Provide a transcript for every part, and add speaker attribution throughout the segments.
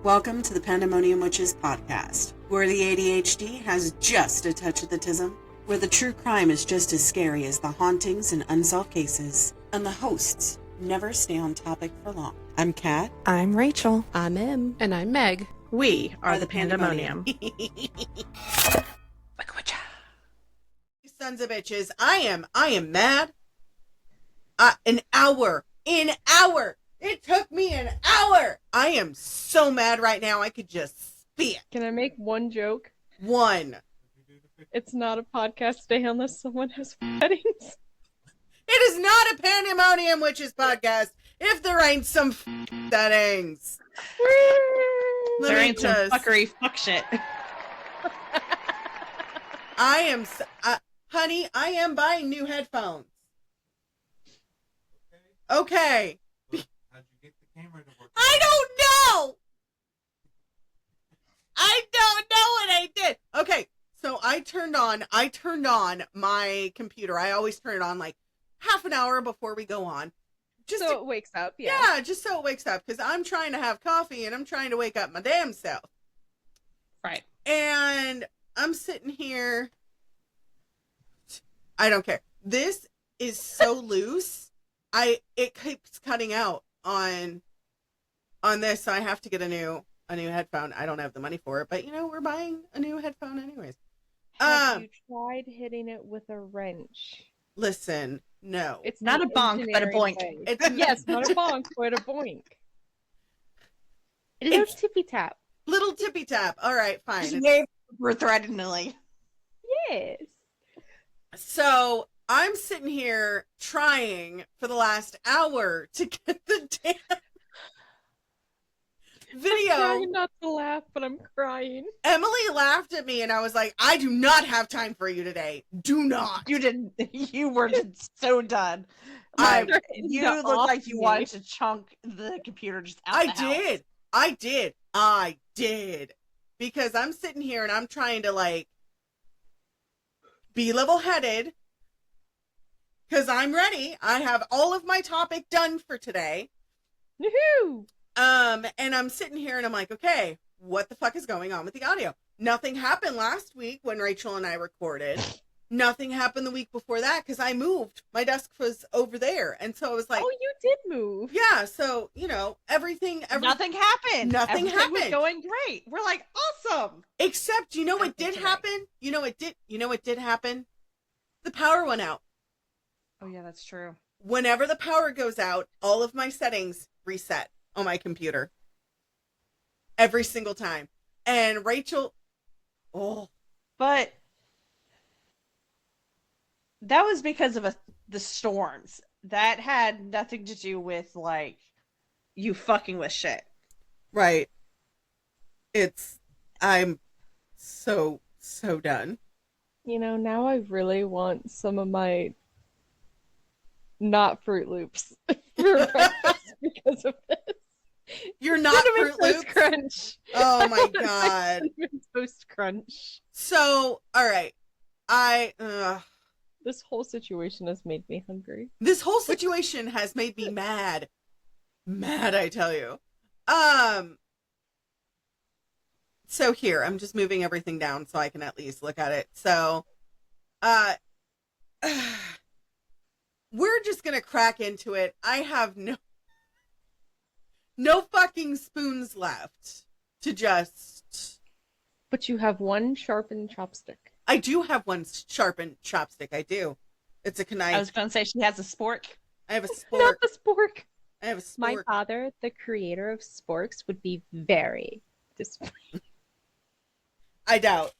Speaker 1: Welcome to the Pandemonium Witches podcast, where the ADHD has just a touch of the tism, where the true crime is just as scary as the hauntings and unsolved cases, and the hosts never stay on topic for long. I'm Kat.
Speaker 2: I'm Rachel.
Speaker 3: I'm Em.
Speaker 4: And I'm Meg.
Speaker 2: We are the Pandemonium.
Speaker 1: You sons of bitches. I am mad. An hour. It took me an hour. I am so mad right now. I could just spit.
Speaker 3: Can I make one joke?
Speaker 1: One.
Speaker 3: It's not a podcast day unless someone has weddings.
Speaker 1: It is not a Pandemonium Witches podcast if there ain't some settings.
Speaker 2: There ain't some fuckery fuck shit.
Speaker 1: I am, honey, I am buying new headphones. Okay.
Speaker 5: How'd you get the camera to work?
Speaker 1: I don't know. I don't know what I did. Okay, so I turned on my computer. I always turn it on like half an hour before we go on.
Speaker 3: Just so it wakes up, yeah.
Speaker 1: Yeah, just so it wakes up, because I'm trying to have coffee and I'm trying to wake up my damn self.
Speaker 2: Right.
Speaker 1: And I'm sitting here. I don't care. This is so loose. It keeps cutting out on this, so I have to get a new headphone. I don't have the money for it, but we're buying a new headphone anyways.
Speaker 3: Have you tried hitting it with a wrench?
Speaker 1: Listen, no.
Speaker 2: It's not a bonk, but a boink.
Speaker 3: Yes, not a bonk, but a boink. A little tippy tap.
Speaker 1: Little tippy tap. All right, fine.
Speaker 2: Just wave threateningly.
Speaker 3: Yes.
Speaker 1: So I'm sitting here trying for the last hour to get the damn video.
Speaker 3: I'm trying not to laugh, but I'm crying.
Speaker 1: Emily laughed at me and I was like, I do not have time for you today. Do not.
Speaker 2: You didn't. You were so done. You look like you wanted to chunk the computer just out the house.
Speaker 1: I did. Because I'm sitting here and I'm trying to be level-headed. Because I'm ready. I have all of my topic done for today.
Speaker 3: Woohoo!
Speaker 1: And I'm sitting here and I'm like, okay, what the fuck is going on with the audio? Nothing happened last week when Rachel and I recorded. Nothing happened the week before that because I moved. My desk was over there. And so I was like,
Speaker 3: oh, you did move.
Speaker 1: Yeah. So, everything.
Speaker 2: Nothing happened.
Speaker 1: Nothing
Speaker 2: Everything
Speaker 1: happened.
Speaker 2: was going great. We're like, awesome.
Speaker 1: Except, what did happen? What did happen? The power went out.
Speaker 2: Oh, yeah, that's true.
Speaker 1: Whenever the power goes out, all of my settings reset on my computer. Every single time. And Rachel,
Speaker 2: but that was because of the storms. That had nothing to do with, you fucking with shit.
Speaker 1: Right. I'm so done.
Speaker 3: Now I really want some of my not Fruit Loops for breakfast because of this.
Speaker 1: You're not Fruit Loops?
Speaker 3: Crunch.
Speaker 1: Oh my god.
Speaker 3: Cinnamon Toast Crunch.
Speaker 1: So, alright.
Speaker 3: This whole situation has made me hungry.
Speaker 1: This whole situation has made me mad. Mad, I tell you. So here, I'm just moving everything down so I can at least look at it. So, we're just gonna crack into it. I have no fucking spoons left to just...
Speaker 3: But you have one sharpened chopstick.
Speaker 1: I do have one sharpened chopstick. I do. It's a knife.
Speaker 2: I was going to say she has a spork.
Speaker 1: I have a spork.
Speaker 3: Not the spork.
Speaker 1: I have a spork.
Speaker 3: My father, the creator of sporks, would be very disappointed.
Speaker 1: I doubt.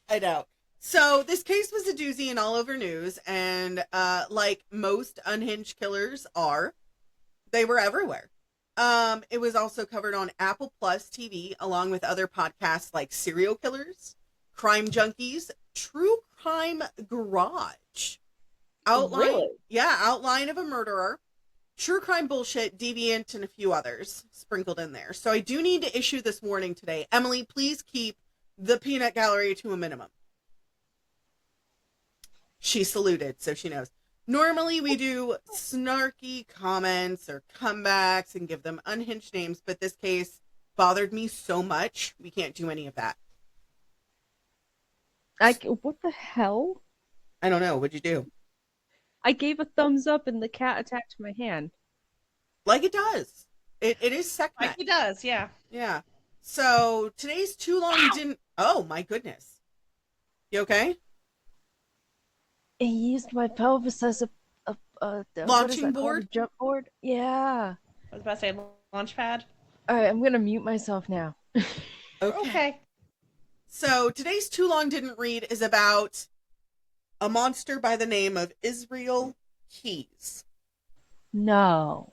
Speaker 1: So this case was a doozy in all over news, and like most unhinged killers are, they were everywhere. It was also covered on Apple Plus TV, along with other podcasts like Serial Killers, Crime Junkies, True Crime Garage, Outline of a Murderer, True Crime Bullshit, Deviant, and a few others sprinkled in there. So I do need to issue this warning today. Emily, please keep the peanut gallery to a minimum. She saluted, so she knows. Normally we do snarky comments or comebacks and give them unhinged names, but this case, bothered me so much. We can't do any of that.
Speaker 3: What the hell?
Speaker 1: I don't know. What'd you do?
Speaker 3: I gave a thumbs up and the cat attacked my hand.
Speaker 1: Like it does. It is
Speaker 2: Like
Speaker 1: SecNet.
Speaker 2: he does, yeah.
Speaker 1: Yeah. So today's too long didn't. Oh my goodness. You okay?
Speaker 3: It used my pelvis as a what is
Speaker 1: Launching
Speaker 3: that called?
Speaker 1: board?
Speaker 3: A jump board? Yeah.
Speaker 2: I was about to say launch pad.
Speaker 3: All right, I'm gonna mute myself now.
Speaker 2: Okay.
Speaker 1: So today's too long didn't read is about a monster by the name of Israel Keys.
Speaker 3: No.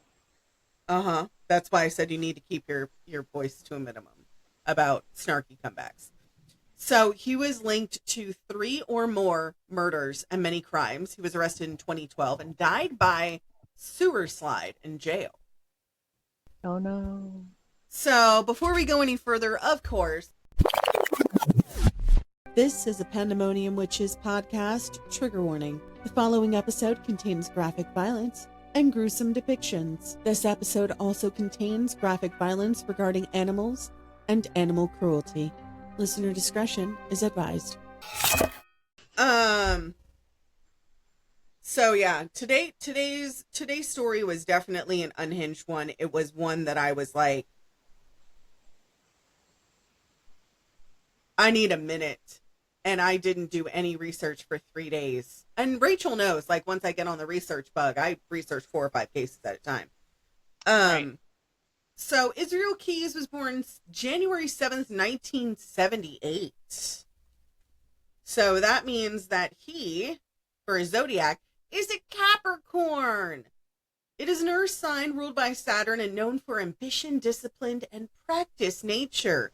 Speaker 1: Uh-huh. That's why I said you need to keep your voice to a minimum about snarky comebacks. So he was linked to 3 or more murders and many crimes. He was arrested in 2012 and died by sewer slide in jail.
Speaker 3: Oh no.
Speaker 1: So before we go any further, of course, this is a Pandemonium Witches podcast. Trigger warning. The following episode contains graphic violence and gruesome depictions. This episode also contains graphic violence regarding animals and animal cruelty. Listener discretion is advised. So yeah, today's story was definitely an unhinged one. It was one that I was like, I need a minute. And I didn't do any research for 3 days. And Rachel knows, like, once I get on the research bug, I research 4 or 5 cases at a time.
Speaker 2: Right.
Speaker 1: So Israel Keys was born January 7th, 1978. So that means that he, for his zodiac, is a Capricorn. It is an earth sign ruled by Saturn and known for ambition, disciplined, and practice nature.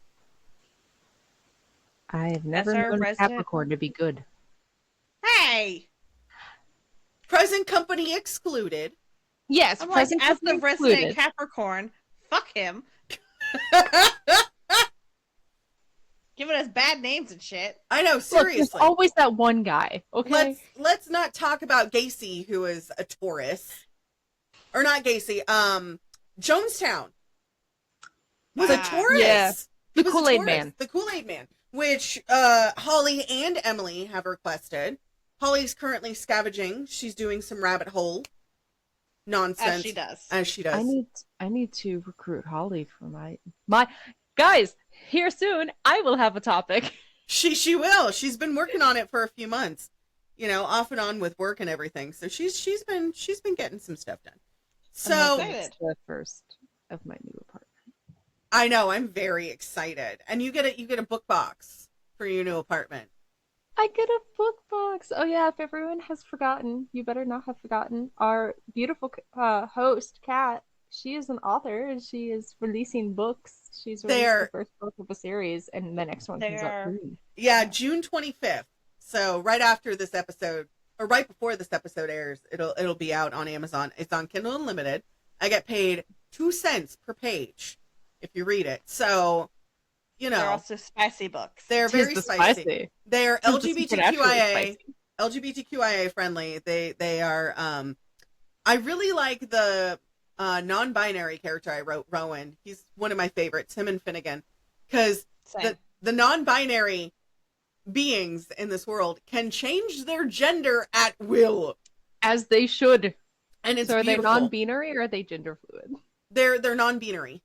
Speaker 3: I have never
Speaker 2: our
Speaker 3: known a
Speaker 2: resident-
Speaker 3: Capricorn to be good.
Speaker 2: Hey!
Speaker 1: Present company excluded.
Speaker 3: Yes,
Speaker 2: I'm like,
Speaker 3: present
Speaker 2: as the
Speaker 3: company
Speaker 2: resident
Speaker 3: included.
Speaker 2: Capricorn, fuck him. Giving us bad names and shit.
Speaker 1: I know,
Speaker 3: Look,
Speaker 1: seriously.
Speaker 3: there's always that one guy, okay?
Speaker 1: Let's not talk about Gacy, who is a Taurus. Or not Gacy, Jonestown was a
Speaker 2: Wow.
Speaker 1: Taurus.
Speaker 3: Yeah.
Speaker 1: He
Speaker 3: The
Speaker 1: was a
Speaker 3: Kool-Aid
Speaker 1: Taurus.
Speaker 3: Man.
Speaker 1: The Kool-Aid Man, which Holly and Emily have requested. Holly's currently scavenging. She's doing some rabbit hole nonsense.
Speaker 2: As she does.
Speaker 1: As she does.
Speaker 3: I need to recruit Holly for my guys. Here soon, I will have a topic.
Speaker 1: She will. She's been working on it for a few months, you know, off and on with work and everything. So she's been getting some stuff done. So
Speaker 2: excited.
Speaker 3: It's the first of my new apartment.
Speaker 1: I know, I'm very excited. And you get a book box for your new apartment.
Speaker 3: I get a book box. Oh yeah, if everyone has forgotten, you better not have forgotten. Our beautiful host, Kat, she is an author and she is releasing books. She's released the first book of a series, and the next one comes out soon.
Speaker 1: Yeah, June 25th. So right after this episode, or right before this episode airs, it'll be out on Amazon. It's on Kindle Unlimited. I get paid 2 cents per page if you read it. So, you know,
Speaker 2: They're also spicy books.
Speaker 1: They're very spicy. They're LGBTQIA friendly. They are. I really like the non-binary character I wrote, Rowan. He's one of my favorites. Him and Finnegan, because the non-binary beings in this world can change their gender at will,
Speaker 3: as they should.
Speaker 1: And it's
Speaker 3: so are
Speaker 1: beautiful.
Speaker 3: They non-binary or are they gender fluid?
Speaker 1: They're non-binary.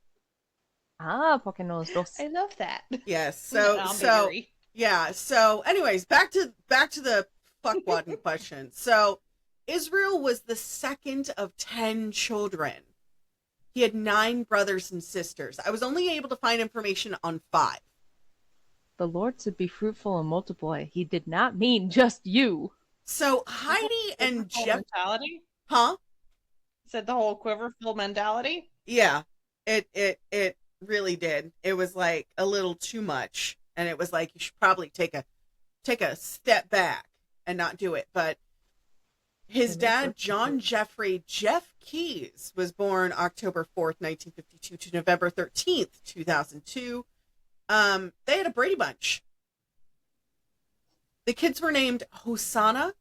Speaker 3: Ah, porque nos dos.
Speaker 2: I love that.
Speaker 1: Yes. So yeah. So anyways, back to the fuckwad in question. So Israel was the second of 10 children. He had 9 brothers and sisters. I was only able to find information on 5.
Speaker 3: The Lord said, "Be fruitful and multiply." He did not mean just you.
Speaker 1: So Heidi and Jeff,
Speaker 2: mentality?
Speaker 1: Huh?
Speaker 2: Said the whole quiverful mentality?
Speaker 1: Yeah. It really did. It was like a little too much, and it was like you should probably take a step back and not do it. But his dad, John Jeffrey Jeff Keys, was born October 4th, 1952 to November 13th, 2002. They had a Brady Bunch. The kids were named Hosanna,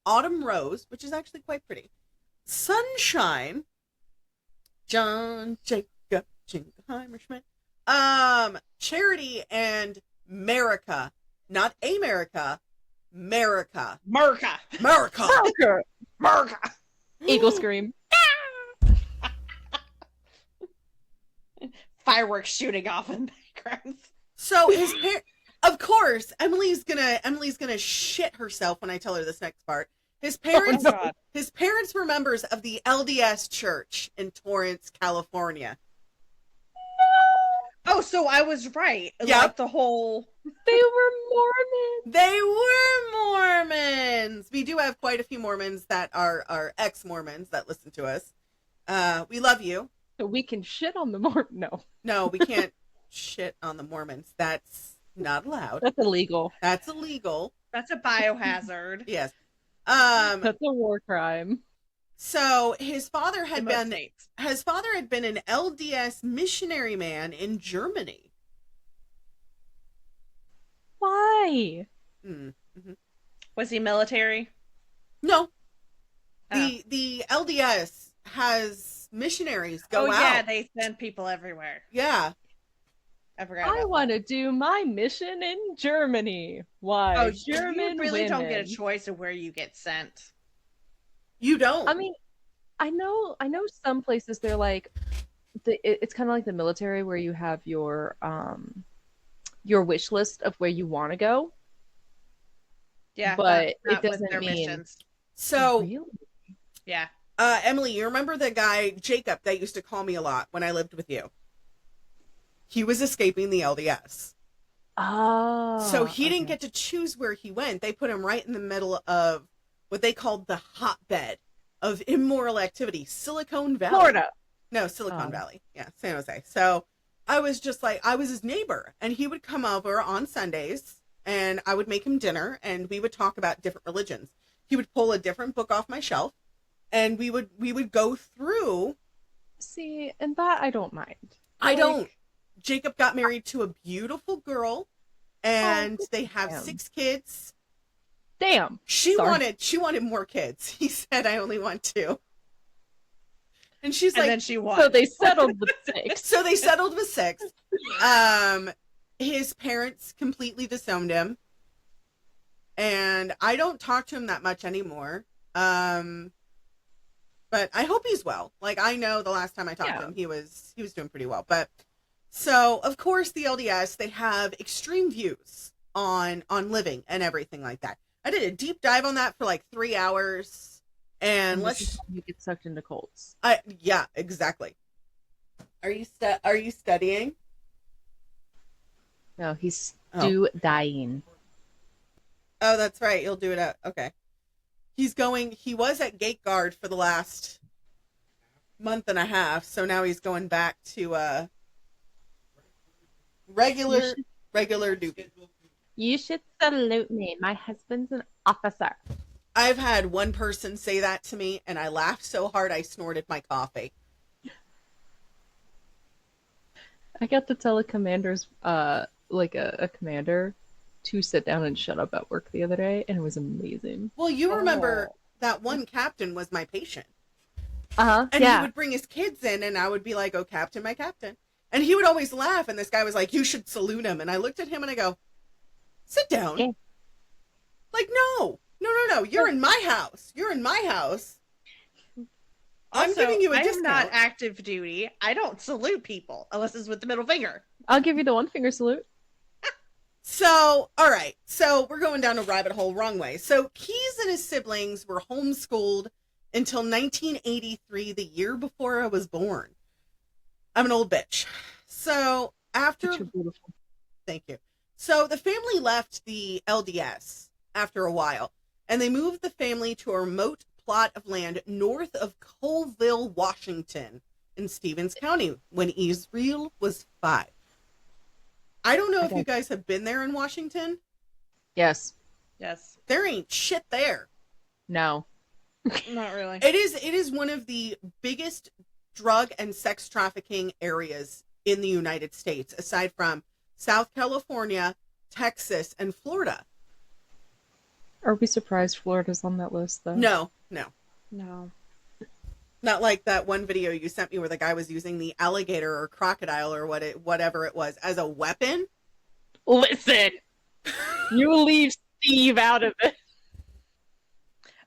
Speaker 1: Autumn Rose, which is actually quite pretty, Sunshine, John Jacob Jingleheimer Schmidt, Charity and America, not America, America,
Speaker 2: America.
Speaker 1: America.
Speaker 2: America.
Speaker 3: Eagle scream.
Speaker 2: Fireworks shooting off in the background.
Speaker 1: So his of course, Emily's gonna shit herself when I tell her this next part. His parents,
Speaker 2: Oh, God.
Speaker 1: his parents were members of the LDS Church in Torrance, California.
Speaker 2: Oh, so I was right.
Speaker 1: Yep.
Speaker 2: Like the whole.
Speaker 3: They were Mormons.
Speaker 1: They were Mormons. We do have quite a few Mormons that are ex-Mormons that listen to us. We love you.
Speaker 3: So we can shit on the Mormon. No,
Speaker 1: No, we can't shit on the Mormons. That's not allowed.
Speaker 3: that's illegal.
Speaker 1: That's illegal.
Speaker 2: That's a biohazard.
Speaker 1: Yes.
Speaker 3: That's a war crime.
Speaker 1: So his father
Speaker 2: In
Speaker 1: had
Speaker 2: most
Speaker 1: been
Speaker 2: states.
Speaker 1: an LDS missionary man in Germany.
Speaker 3: Why?
Speaker 1: Mm-hmm.
Speaker 2: Was he military?
Speaker 1: No,
Speaker 2: Oh.
Speaker 1: the LDS has missionaries go
Speaker 2: Oh,
Speaker 1: out.
Speaker 2: yeah, they send people everywhere.
Speaker 1: Yeah.
Speaker 2: I forgot.
Speaker 3: I
Speaker 2: about
Speaker 3: want to do my mission in Germany. Why?
Speaker 2: that. Oh,
Speaker 3: German
Speaker 2: you really don't get a
Speaker 3: women.
Speaker 2: choice of where you get sent.
Speaker 1: You don't.
Speaker 3: I mean, I know some places they're like, it's kind of like the military where you have your wish list of where you want to go.
Speaker 2: Yeah,
Speaker 3: But it
Speaker 2: with
Speaker 3: doesn't
Speaker 2: their
Speaker 3: mean-
Speaker 2: missions.
Speaker 1: So,
Speaker 3: Really?
Speaker 2: Yeah.
Speaker 1: Emily, you remember the guy Jacob that used to call me a lot when I lived with you? He was escaping the LDS.
Speaker 3: Oh.
Speaker 1: So he didn't
Speaker 3: okay.
Speaker 1: get to choose where he went. They put him right in the middle of what they called the hotbed of immoral activity, Silicon Valley.
Speaker 3: Florida.
Speaker 1: No, Silicon
Speaker 3: Oh.
Speaker 1: Valley. Yeah, San Jose. So I was just like, I was his neighbor, and he would come over on Sundays, and I would make him dinner, and we would talk about different religions. He would pull a different book off my shelf, and we would go through.
Speaker 3: See, and that I don't mind.
Speaker 1: I
Speaker 3: Like,
Speaker 1: don't. Jacob got married to a beautiful girl, and
Speaker 3: Oh,
Speaker 1: they have
Speaker 3: damn.
Speaker 1: 6 kids.
Speaker 3: Damn.
Speaker 1: She
Speaker 3: Sorry.
Speaker 1: wanted more kids. He said, I only want 2. And she's
Speaker 2: And
Speaker 1: like,
Speaker 2: then she won.
Speaker 3: So they settled with 6.
Speaker 1: so they settled with 6. His parents completely disowned him. And I don't talk to him that much anymore. But I hope he's well. Like, I know the last time I talked to him, he was doing pretty well. But so, of course, the LDS, they have extreme views on living and everything like that. I did a deep dive on that for like 3 hours. And
Speaker 3: This
Speaker 1: let's
Speaker 3: is how you get sucked into cults.
Speaker 1: yeah, exactly. Are you studying?
Speaker 3: No, he's
Speaker 1: Oh.
Speaker 3: dying.
Speaker 1: Oh, that's right. You'll do it at okay. He was at gate guard for the last month and a half, so now he's going back to regular duty.
Speaker 3: You should salute me. My husband's an officer.
Speaker 1: I've had one person say that to me, and I laughed so hard I snorted my coffee.
Speaker 3: I got to tell a commander's, like a commander, to sit down and shut up at work the other day, and it was amazing.
Speaker 1: Well, you remember
Speaker 2: Oh.
Speaker 1: that one captain was my patient.
Speaker 3: Uh-huh.
Speaker 1: And he
Speaker 3: Yeah.
Speaker 1: would bring his kids in, and I would be like, oh, Captain, my captain. And he would always laugh, and this guy was like, you should salute him. And I looked at him, and I go, sit down.
Speaker 3: Yeah.
Speaker 1: Like, no. You're in my house. You're in my house. I'm
Speaker 2: Also,
Speaker 1: giving you a
Speaker 2: I am
Speaker 1: discount.
Speaker 2: not active duty. I don't salute people unless it's with the middle finger.
Speaker 3: I'll give you the one finger salute.
Speaker 1: So, all right. So we're going down a rabbit hole wrong way. So Keys and his siblings were homeschooled until 1983, the year before I was born. I'm an old bitch. So after...
Speaker 3: But you're beautiful.
Speaker 1: Thank you. So the family left the LDS after a while, and they moved the family to a remote plot of land north of Colville, Washington, in Stevens County, when Israel was 5. I don't know if
Speaker 3: Okay.
Speaker 1: you guys have been there in Washington.
Speaker 3: Yes.
Speaker 2: Yes.
Speaker 1: There ain't shit there.
Speaker 3: No.
Speaker 2: Not really.
Speaker 1: It is one of the biggest drug and sex trafficking areas in the United States, aside from South California, Texas, and Florida.
Speaker 3: Are we surprised Florida's on that list, though?
Speaker 1: No.
Speaker 2: No.
Speaker 1: Not like that one video you sent me where the guy was using the alligator or crocodile or whatever it was as a weapon.
Speaker 3: Listen, you leave Steve out of it.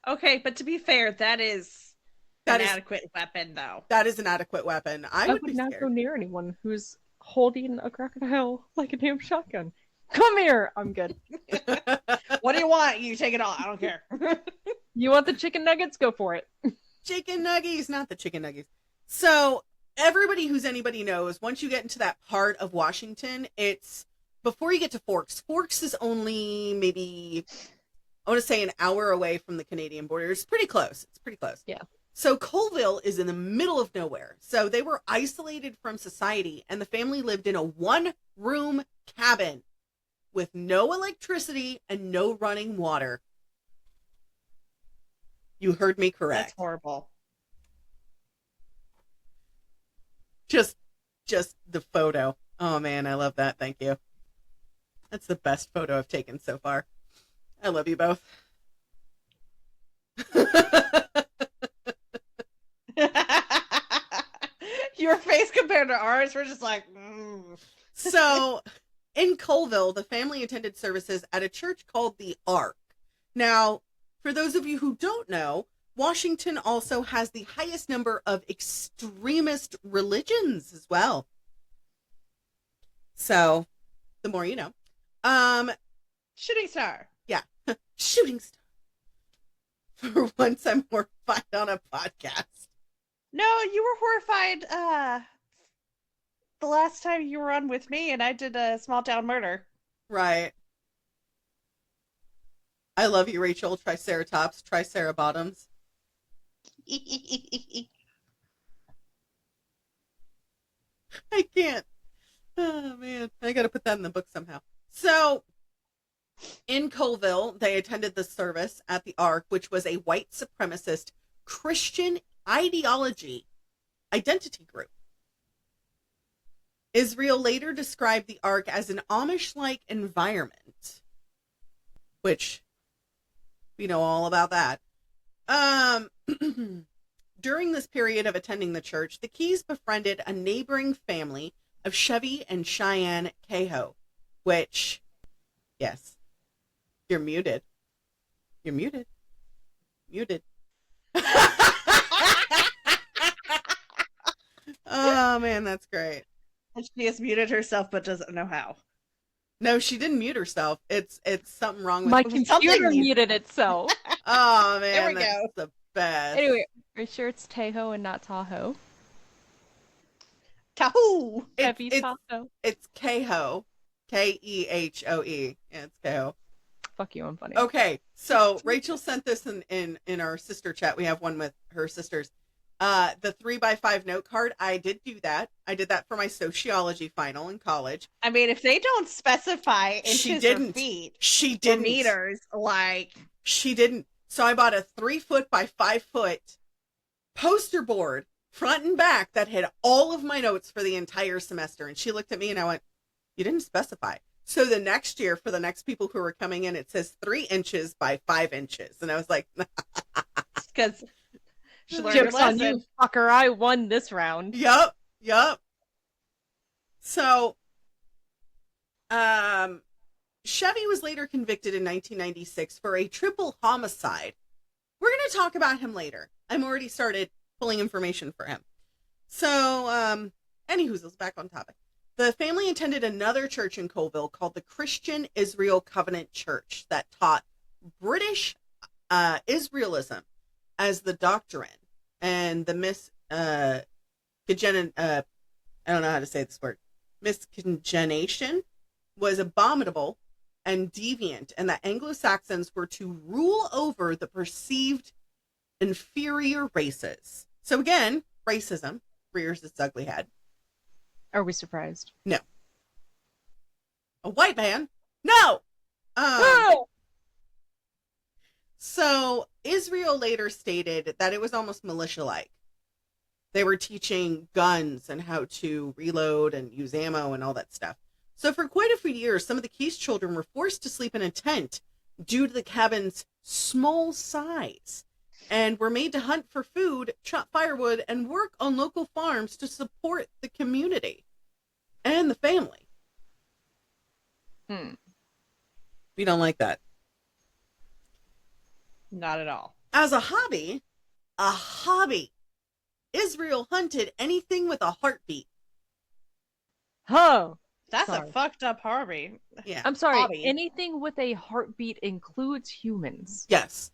Speaker 2: Okay, but to be fair, that is
Speaker 1: That
Speaker 2: an
Speaker 1: is-
Speaker 2: adequate weapon, though.
Speaker 1: That is an adequate weapon. I would be
Speaker 3: not go
Speaker 1: scared.
Speaker 3: near anyone who's holding a crocodile like a damn shotgun. Come here! I'm good.
Speaker 2: What do you want? You take it all. I don't care.
Speaker 3: You want the chicken nuggets? Go for it.
Speaker 1: Chicken nuggies, not the chicken nuggies. So everybody who's anybody knows, once you get into that part of Washington, it's before you get to Forks. Forks is only maybe, I want to say, an hour away from the Canadian border. It's pretty close.
Speaker 3: Yeah.
Speaker 1: So Colville is in the middle of nowhere. So they were isolated from society, and the family lived in a one-room cabin with no electricity and no running water. You heard me correct.
Speaker 2: That's horrible.
Speaker 1: Just the photo. Oh man, I love that. Thank you. That's the best photo I've taken so far. I love you both.
Speaker 2: Your face compared to ours, we're just like,
Speaker 1: So, in Colville, the family attended services at a church called the Ark. Now, for those of you who don't know, Washington also has the highest number of extremist religions as well. So, the more you know.
Speaker 2: shooting star.
Speaker 1: Shooting star. For once, I'm horrified on a podcast.
Speaker 2: No, you were horrified the last time you were on with me and I did a small town murder.
Speaker 1: Right. I love you, Rachel. Triceratops, Tricerabottoms. I can't. Oh, man. I got to put that in the book somehow. So, in Colville, they attended the service at the Ark, which was a white supremacist Christian ideology identity group. Israel later described the Ark as an Amish-like environment, which we know all about that. During this period of attending the church, the Keys befriended a neighboring family of Chevy and Cheyenne Cahoe, which, yes, you're muted. You're muted. Muted. Oh, man, that's great.
Speaker 2: And she has muted herself but doesn't know how.
Speaker 1: No, she didn't mute herself. It's something wrong with
Speaker 3: My
Speaker 2: Something
Speaker 3: computer
Speaker 2: needs-
Speaker 3: muted itself.
Speaker 1: Oh, man,
Speaker 2: There we
Speaker 1: that's
Speaker 2: go.
Speaker 1: the best.
Speaker 3: Anyway, are you sure it's Tahoe and not Tahoe?
Speaker 2: Tahoo!
Speaker 3: Heavy
Speaker 1: It's
Speaker 3: Tahoe.
Speaker 1: Cahoe. Kehoe. Yeah, it's Cahoe.
Speaker 3: Fuck you, I'm funny.
Speaker 1: Okay, so Rachel sent this in our sister chat. We have one with her sisters. The 3x5 note card. I did do that. I did that for my sociology final in college.
Speaker 2: I mean, if they don't specify
Speaker 1: She
Speaker 2: inches or
Speaker 1: didn't.
Speaker 2: feet
Speaker 1: She
Speaker 2: or
Speaker 1: didn't.
Speaker 2: meters, like,
Speaker 1: She didn't. So I bought a 3 foot by 5 foot poster board, front and back, that had all of my notes for the entire semester. And she looked at me and I went, "You didn't specify." So the next year, for the next people who were coming in, it says 3 inches by 5 inches. And I was like,
Speaker 2: because she learned her
Speaker 3: Joke's on
Speaker 2: lesson.
Speaker 3: you, fucker. I won this round.
Speaker 1: Yup. So, Chevy was later convicted in 1996 for a triple homicide. We're going to talk about him later. I'm already started pulling information for him. So, anywhoozles, back on topic. The family attended another church in Colville called the Christian Israel Covenant Church that taught British Israelism as the doctrine, and the I don't know how to say this word, miscegenation was abominable and deviant, and that Anglo-Saxons were to rule over the perceived inferior races. So again, racism rears its ugly head.
Speaker 3: Are we surprised?
Speaker 1: No. A white man? No!
Speaker 3: No!
Speaker 1: So Israel later stated that it was almost militia-like. They were teaching guns and how to reload and use ammo and all that stuff. So for quite a few years, some of the Keys children were forced to sleep in a tent due to the cabin's small size. and were made to hunt for food, chop firewood, and work on local farms to support the community and the family. We don't like that.
Speaker 2: Not at all.
Speaker 1: As a hobby, Israel hunted anything with a heartbeat.
Speaker 3: Oh,
Speaker 2: That's
Speaker 3: sorry.
Speaker 2: a fucked up hobby.
Speaker 1: Yeah.
Speaker 3: I'm sorry.
Speaker 2: Hobby.
Speaker 3: Anything with a heartbeat includes humans.
Speaker 1: Yes.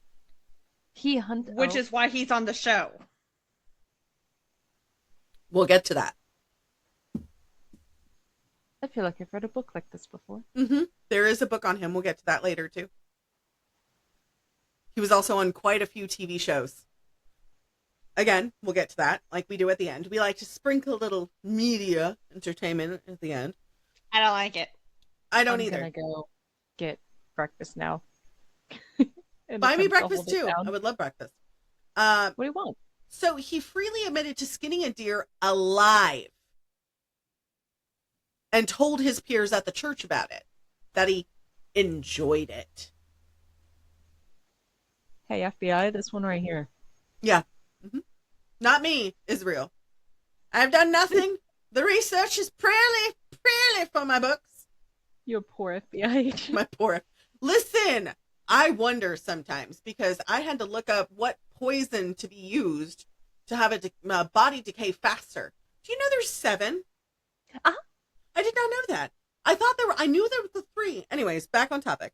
Speaker 3: He hunted,
Speaker 2: Which is why he's on the show.
Speaker 1: We'll get to that.
Speaker 3: I feel like I've read a book like this before.
Speaker 1: Mm-hmm. There is a book on him. We'll get to that later, too. He was also on quite a few TV shows. Again, we'll get to that, like we do at the end. We like to sprinkle a little media entertainment at the end.
Speaker 2: I don't like it.
Speaker 1: I don't
Speaker 3: I'm
Speaker 1: either.
Speaker 3: gonna go get breakfast now.
Speaker 1: Buy me breakfast, too. I would love breakfast.
Speaker 3: What do you want?
Speaker 1: So he freely admitted to skinning a deer alive and told his peers at the church about it, that he enjoyed it.
Speaker 3: Hey, FBI, this one right here.
Speaker 1: Yeah. Mm-hmm. Not me, Israel. I've done nothing. The research is purely for my books.
Speaker 3: You poor FBI agent.
Speaker 1: My poor. Listen, I wonder sometimes, because I had to look up what poison to be used to have a body decay faster. Do you know there's 7?
Speaker 3: Uh-huh.
Speaker 1: I did not know that. I knew there were 3. Anyways, back on topic.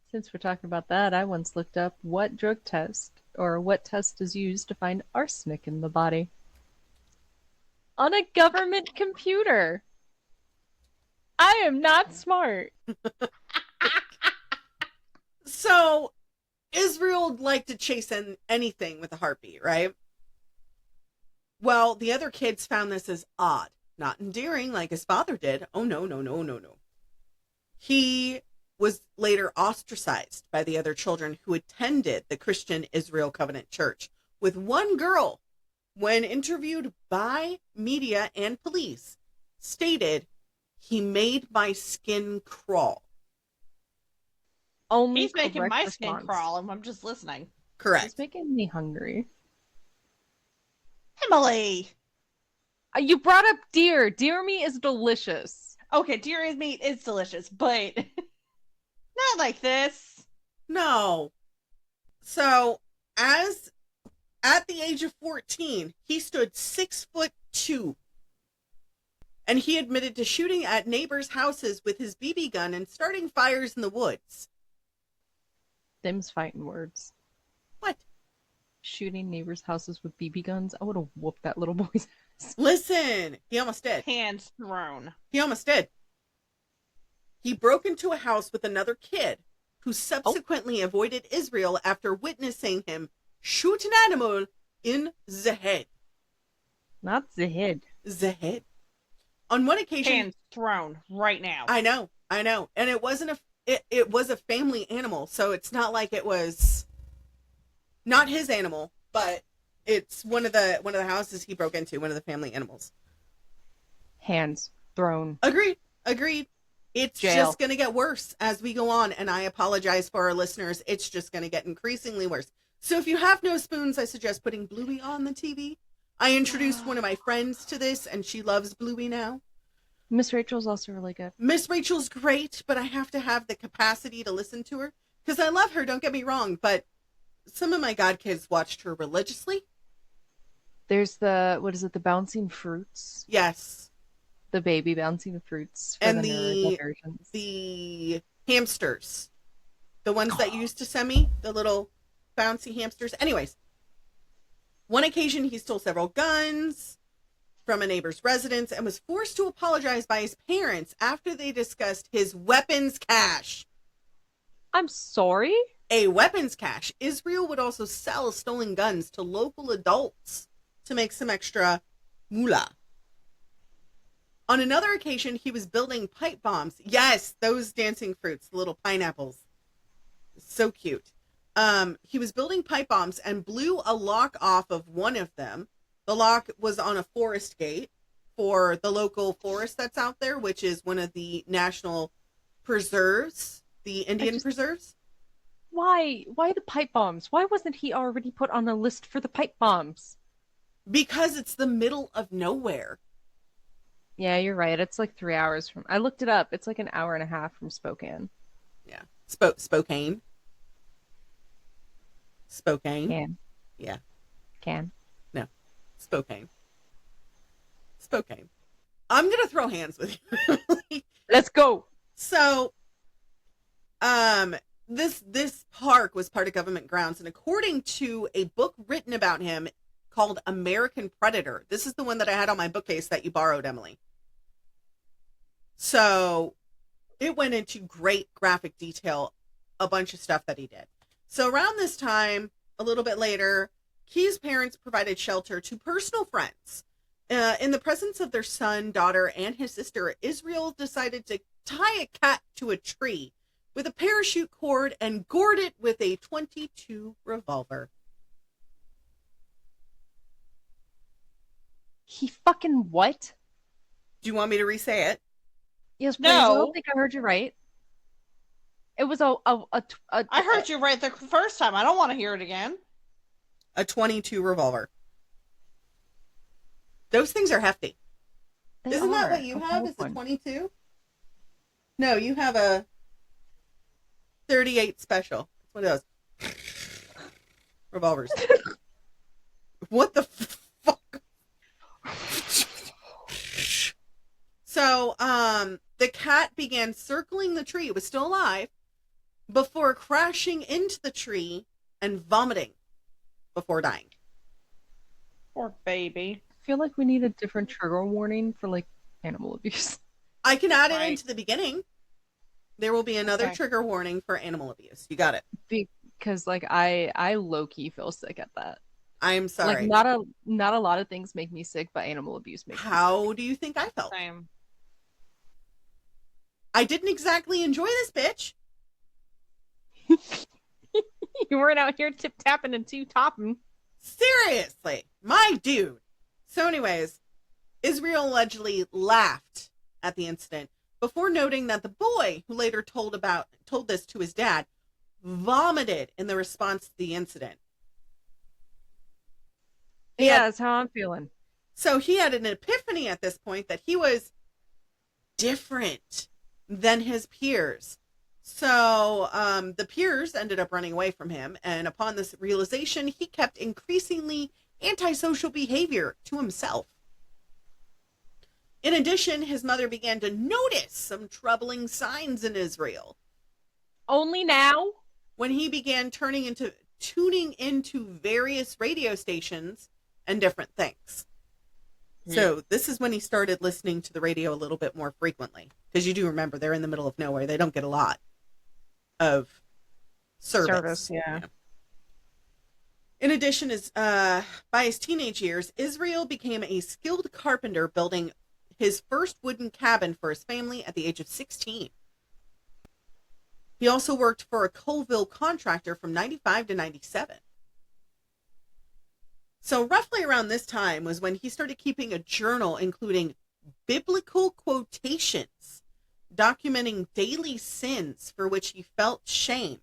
Speaker 3: Since we're talking about that, I once looked up what drug test or what test is used to find arsenic in the body. On a government computer. I am not smart.
Speaker 1: So, Israel liked to chase anything with a heartbeat, right? Well, the other kids found this as odd, not endearing like his father did. Oh, no. He was later ostracized by the other children who attended the Christian Israel Covenant Church, with one girl, when interviewed by media and police, stated, "He made my skin crawl."
Speaker 3: Only
Speaker 2: He's making
Speaker 3: correct
Speaker 2: my
Speaker 3: response.
Speaker 2: skin crawl, and I'm just listening.
Speaker 1: Correct.
Speaker 3: It's making me hungry.
Speaker 2: Emily!
Speaker 3: You brought up deer. Deer meat is delicious.
Speaker 2: Okay, deer meat is delicious, but not like this.
Speaker 1: No. So, at the age of 14, he stood 6'2", and he admitted to shooting at neighbors' houses with his BB gun and starting fires in the woods.
Speaker 3: Them's fighting words.
Speaker 1: What?
Speaker 3: Shooting neighbors' houses with BB guns. I would have whooped that little boy's ass.
Speaker 1: Listen, he almost did.
Speaker 2: Hands thrown.
Speaker 1: He almost did. He broke into a house with another kid who subsequently avoided Israel after witnessing him shoot an animal in the head.
Speaker 3: Not the head.
Speaker 1: The head. On one occasion,
Speaker 2: Hands thrown right now.
Speaker 1: I know, and it wasn't it was a family animal, so it's not like it was not his animal, but it's one of the houses he broke into, one of the family animals.
Speaker 3: Hands thrown.
Speaker 1: Agreed. It's
Speaker 3: Jail.
Speaker 1: just going to get worse as we go on, and I apologize for our listeners. It's just going to get increasingly worse. So if you have no spoons, I suggest putting Bluey on the TV. I introduced one of my friends to this, and she loves Bluey now.
Speaker 3: Miss Rachel's also really good.
Speaker 1: Miss Rachel's great, but I have to have the capacity to listen to her, because I love her, don't get me wrong, but some of my godkids watched her religiously.
Speaker 3: There's the bouncing fruits?
Speaker 1: Yes.
Speaker 3: The baby bouncing fruits. For
Speaker 1: And
Speaker 3: the versions.
Speaker 1: the hamsters. The ones that you used to send me, the little bouncy hamsters. Anyways, one occasion he stole several guns from a neighbor's residence and was forced to apologize by his parents after they discussed his weapons cache.
Speaker 3: I'm sorry?
Speaker 1: A weapons cache. Israel would also sell stolen guns to local adults to make some extra moolah. On another occasion, he was building pipe bombs. Yes, those dancing fruits, the little pineapples. So cute. He was building pipe bombs and blew a lock off of one of them. The lock was on a forest gate for the local forest that's out there, which is one of the national preserves, the Indian preserves.
Speaker 3: Why? Why the pipe bombs? Why wasn't he already put on a list for the pipe bombs?
Speaker 1: Because it's the middle of nowhere.
Speaker 3: Yeah, you're right. It's like 3 hours from. I looked it up. It's like an hour and a half from Spokane.
Speaker 1: Yeah. Spokane. Spokane.
Speaker 3: Can.
Speaker 1: Yeah.
Speaker 3: Can.
Speaker 1: No. Spokane. Spokane. I'm gonna throw hands with you, Emily.
Speaker 3: Let's go.
Speaker 1: So, this park was part of government grounds, and according to a book written about him called American Predator, this is the one that I had on my bookcase that you borrowed, Emily. So, it went into great graphic detail, a bunch of stuff that he did. So, around this time, a little bit later, Key's parents provided shelter to personal friends. In the presence of their son, daughter, and his sister, Israel decided to tie a cat to a tree with a parachute cord and gored it with a .22 revolver.
Speaker 3: He fucking what?
Speaker 1: Do you want me to re-say it?
Speaker 3: Yes, please.
Speaker 2: No.
Speaker 3: I don't think I heard you right. It was
Speaker 2: I heard you right the first time. I don't want to hear it again.
Speaker 1: A .22 revolver. Those things are hefty. Isn't that what you have? Is a .22? No, you have a .38 special. What are those? Revolvers. What the fuck? So, the cat began circling the tree. It was still alive before crashing into the tree and vomiting before dying.
Speaker 2: Poor baby.
Speaker 3: I feel like we need a different trigger warning for like animal abuse.
Speaker 1: I can add it
Speaker 2: Right.
Speaker 1: into the beginning. There will be another
Speaker 2: Okay.
Speaker 1: trigger warning for animal abuse. You got it.
Speaker 3: Because like I low key feel sick at that.
Speaker 1: I'm sorry.
Speaker 3: Like not a lot of things make me sick, but animal abuse makes
Speaker 1: How do you think I felt?
Speaker 2: Same.
Speaker 1: I didn't exactly enjoy this bitch.
Speaker 3: me sick. You weren't out here tip tapping and two topping.
Speaker 1: Seriously, my dude. So anyways, Israel allegedly laughed at the incident before noting that the boy, who later told this to his dad, vomited in the response to the incident.
Speaker 3: Yeah, that's how I'm feeling.
Speaker 1: So he had an epiphany at this point that he was different than his peers. So the peers ended up running away from him, and upon this realization, he kept increasingly antisocial behavior to himself. In addition, his mother began to notice some troubling signs in Israel
Speaker 3: Only now?
Speaker 1: when he began tuning into various radio stations and different things. So this is when he started listening to the radio a little bit more frequently, because you do remember they're in the middle of nowhere. They don't get a lot of service.
Speaker 3: Yeah.
Speaker 1: In addition, by his teenage years, Israel became a skilled carpenter, building his first wooden cabin for his family at the age of 16. He also worked for a Colville contractor from 95 to 97. So roughly around this time was when he started keeping a journal including biblical quotations, documenting daily sins for which he felt shame,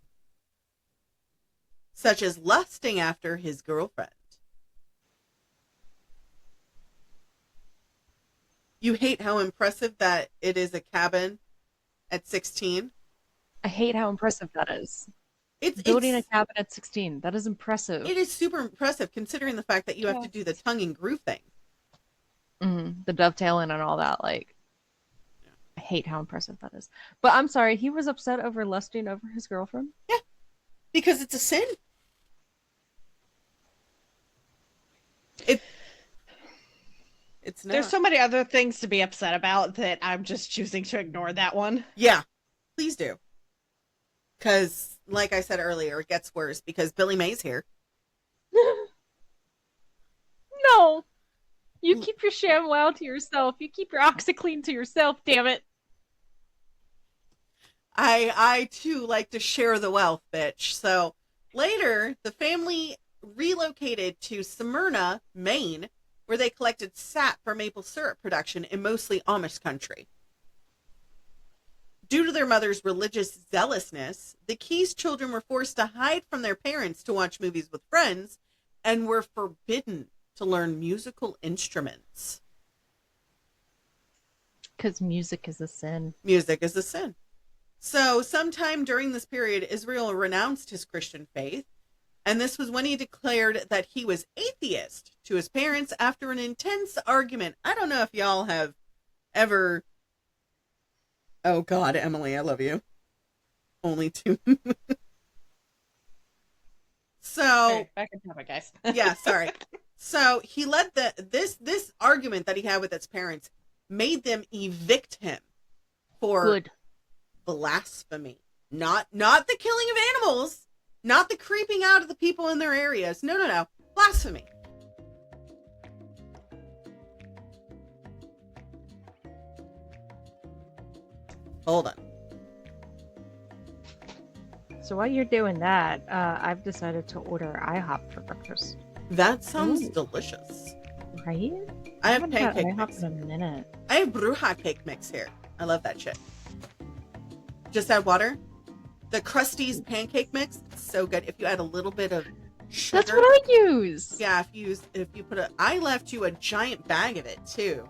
Speaker 1: such as lusting after his girlfriend. You hate how impressive that it is a cabin at 16?
Speaker 3: I hate how impressive that is.
Speaker 1: It's
Speaker 3: Building a cabin at 16. That is impressive.
Speaker 1: It is super impressive considering the fact that you have to do the tongue and groove thing.
Speaker 3: The dovetailing and all that. Like, I hate how impressive that is. But I'm sorry, he was upset over lusting over his girlfriend?
Speaker 1: Yeah, because it's a sin. It's not.
Speaker 2: There's so many other things to be upset about that I'm just choosing to ignore that one.
Speaker 1: Yeah, please do. Because, like I said earlier, it gets worse because Billy May's here.
Speaker 3: No! You keep your ShamWow to yourself. You keep your OxyClean to yourself, damn it.
Speaker 1: I too like to share the wealth, bitch. So later, the family relocated to Smyrna, Maine, where they collected sap for maple syrup production in mostly Amish country. Due to their mother's religious zealousness, the Keys children were forced to hide from their parents to watch movies with friends and were forbidden to learn musical instruments.
Speaker 3: Because music is a sin.
Speaker 1: Music is a sin. So sometime during this period, Israel renounced his Christian faith, and this was when he declared that he was atheist to his parents after an intense argument. I don't know if y'all have ever... Oh God, Emily, I love you. Only 2. So...
Speaker 2: Okay, back in topic, guys.
Speaker 1: Yeah, sorry. So he led this argument that he had with his parents made them evict him for
Speaker 3: Good.
Speaker 1: blasphemy. Not the killing of animals, not the creeping out of the people in their areas. No. Blasphemy. Hold on.
Speaker 3: So while you're doing that, I've decided to order IHOP for breakfast.
Speaker 1: That sounds
Speaker 3: Ooh.
Speaker 1: delicious.
Speaker 3: Right?
Speaker 1: I have
Speaker 3: haven't had
Speaker 1: pancake
Speaker 3: IHOP
Speaker 1: mix.
Speaker 3: in a minute.
Speaker 1: I have bruja cake mix here. I love that shit. Just add water. The Krusty's pancake mix, so good. If you add a little bit of sugar.
Speaker 3: That's what I use.
Speaker 1: Yeah, if you put I left you a giant bag of it too.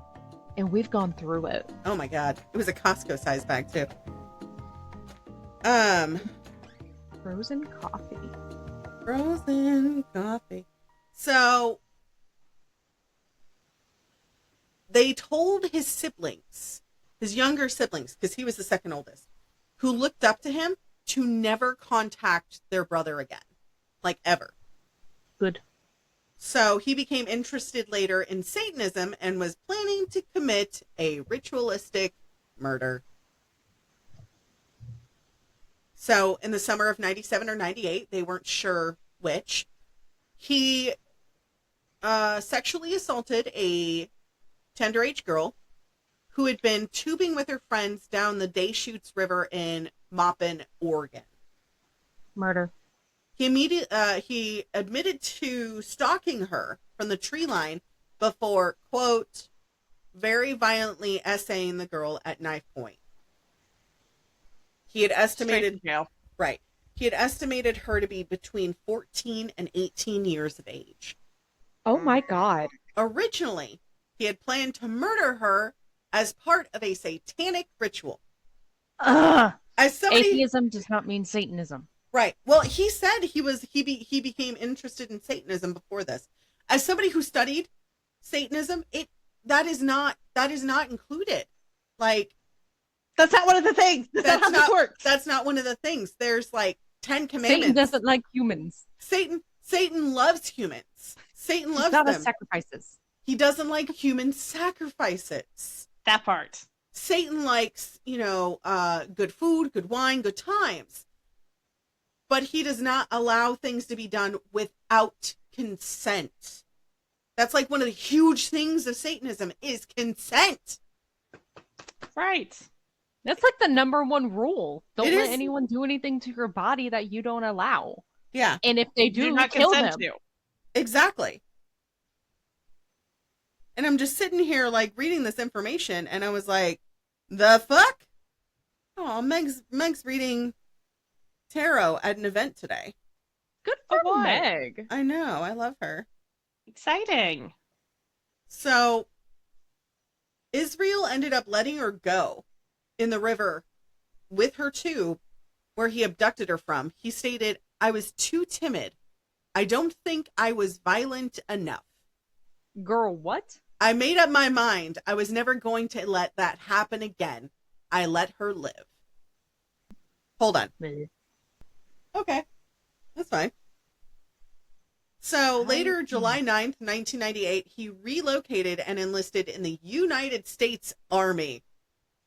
Speaker 3: And we've gone through it.
Speaker 1: Oh my God. It was a Costco size bag too.
Speaker 3: Frozen coffee.
Speaker 1: Frozen coffee. So they told his siblings, his younger siblings, because he was the second oldest, who looked up to him, to never contact their brother again. Like ever.
Speaker 3: Good.
Speaker 1: So he became interested later in Satanism and was planning to commit a ritualistic murder. So in the summer of 97 or 98, they weren't sure which, he sexually assaulted a tender age girl who had been tubing with her friends down the Deschutes River in Maupin, Oregon.
Speaker 3: Murder.
Speaker 1: He admitted to stalking her from the tree line before, quote, very violently essaying the girl at knife point. He had estimated, right. He had estimated her to be between 14 and 18 years of age.
Speaker 3: Oh my God.
Speaker 1: Originally, he had planned to murder her as part of a satanic ritual.
Speaker 3: Ugh.
Speaker 1: As somebody,
Speaker 3: Atheism does not mean Satanism.
Speaker 1: right. Well, he said he became interested in Satanism before this. As somebody who studied Satanism, that is not included. Like,
Speaker 2: That's not one of the things. That's not how this works.
Speaker 1: That's not one of the things. There's like 10 commandments.
Speaker 3: Satan doesn't like humans.
Speaker 1: Satan loves humans. Satan
Speaker 3: He's
Speaker 1: loves
Speaker 3: not
Speaker 1: them.
Speaker 3: a sacrifices.
Speaker 1: He doesn't like human sacrifices.
Speaker 2: That part.
Speaker 1: Satan likes, good food, good wine, good times. But he does not allow things to be done without consent. That's like one of the huge things of Satanism is consent.
Speaker 2: Right.
Speaker 3: That's like the number one rule. Don't
Speaker 1: It
Speaker 3: let
Speaker 1: is.
Speaker 3: anyone do anything to your body that you don't allow.
Speaker 1: Yeah,
Speaker 3: And if they do,
Speaker 2: not
Speaker 3: kill
Speaker 2: consent
Speaker 3: them.
Speaker 2: to.
Speaker 1: exactly. And I'm just sitting here like reading this information and I was like, the fuck? Oh, Meg's reading tarot at an event today.
Speaker 3: Good
Speaker 2: Oh,
Speaker 3: for
Speaker 2: boy.
Speaker 3: Meg.
Speaker 1: I know, I love her.
Speaker 2: Exciting.
Speaker 1: So Israel ended up letting her go in the river with her tube where he abducted her from. He stated, I was too timid. I don't think I was violent enough.
Speaker 3: Girl, what?
Speaker 1: I made up my mind. I was never going to let that happen again. I let her live. Hold on. Okay. That's fine. So later, July 9th, 1998, he relocated and enlisted in the United States Army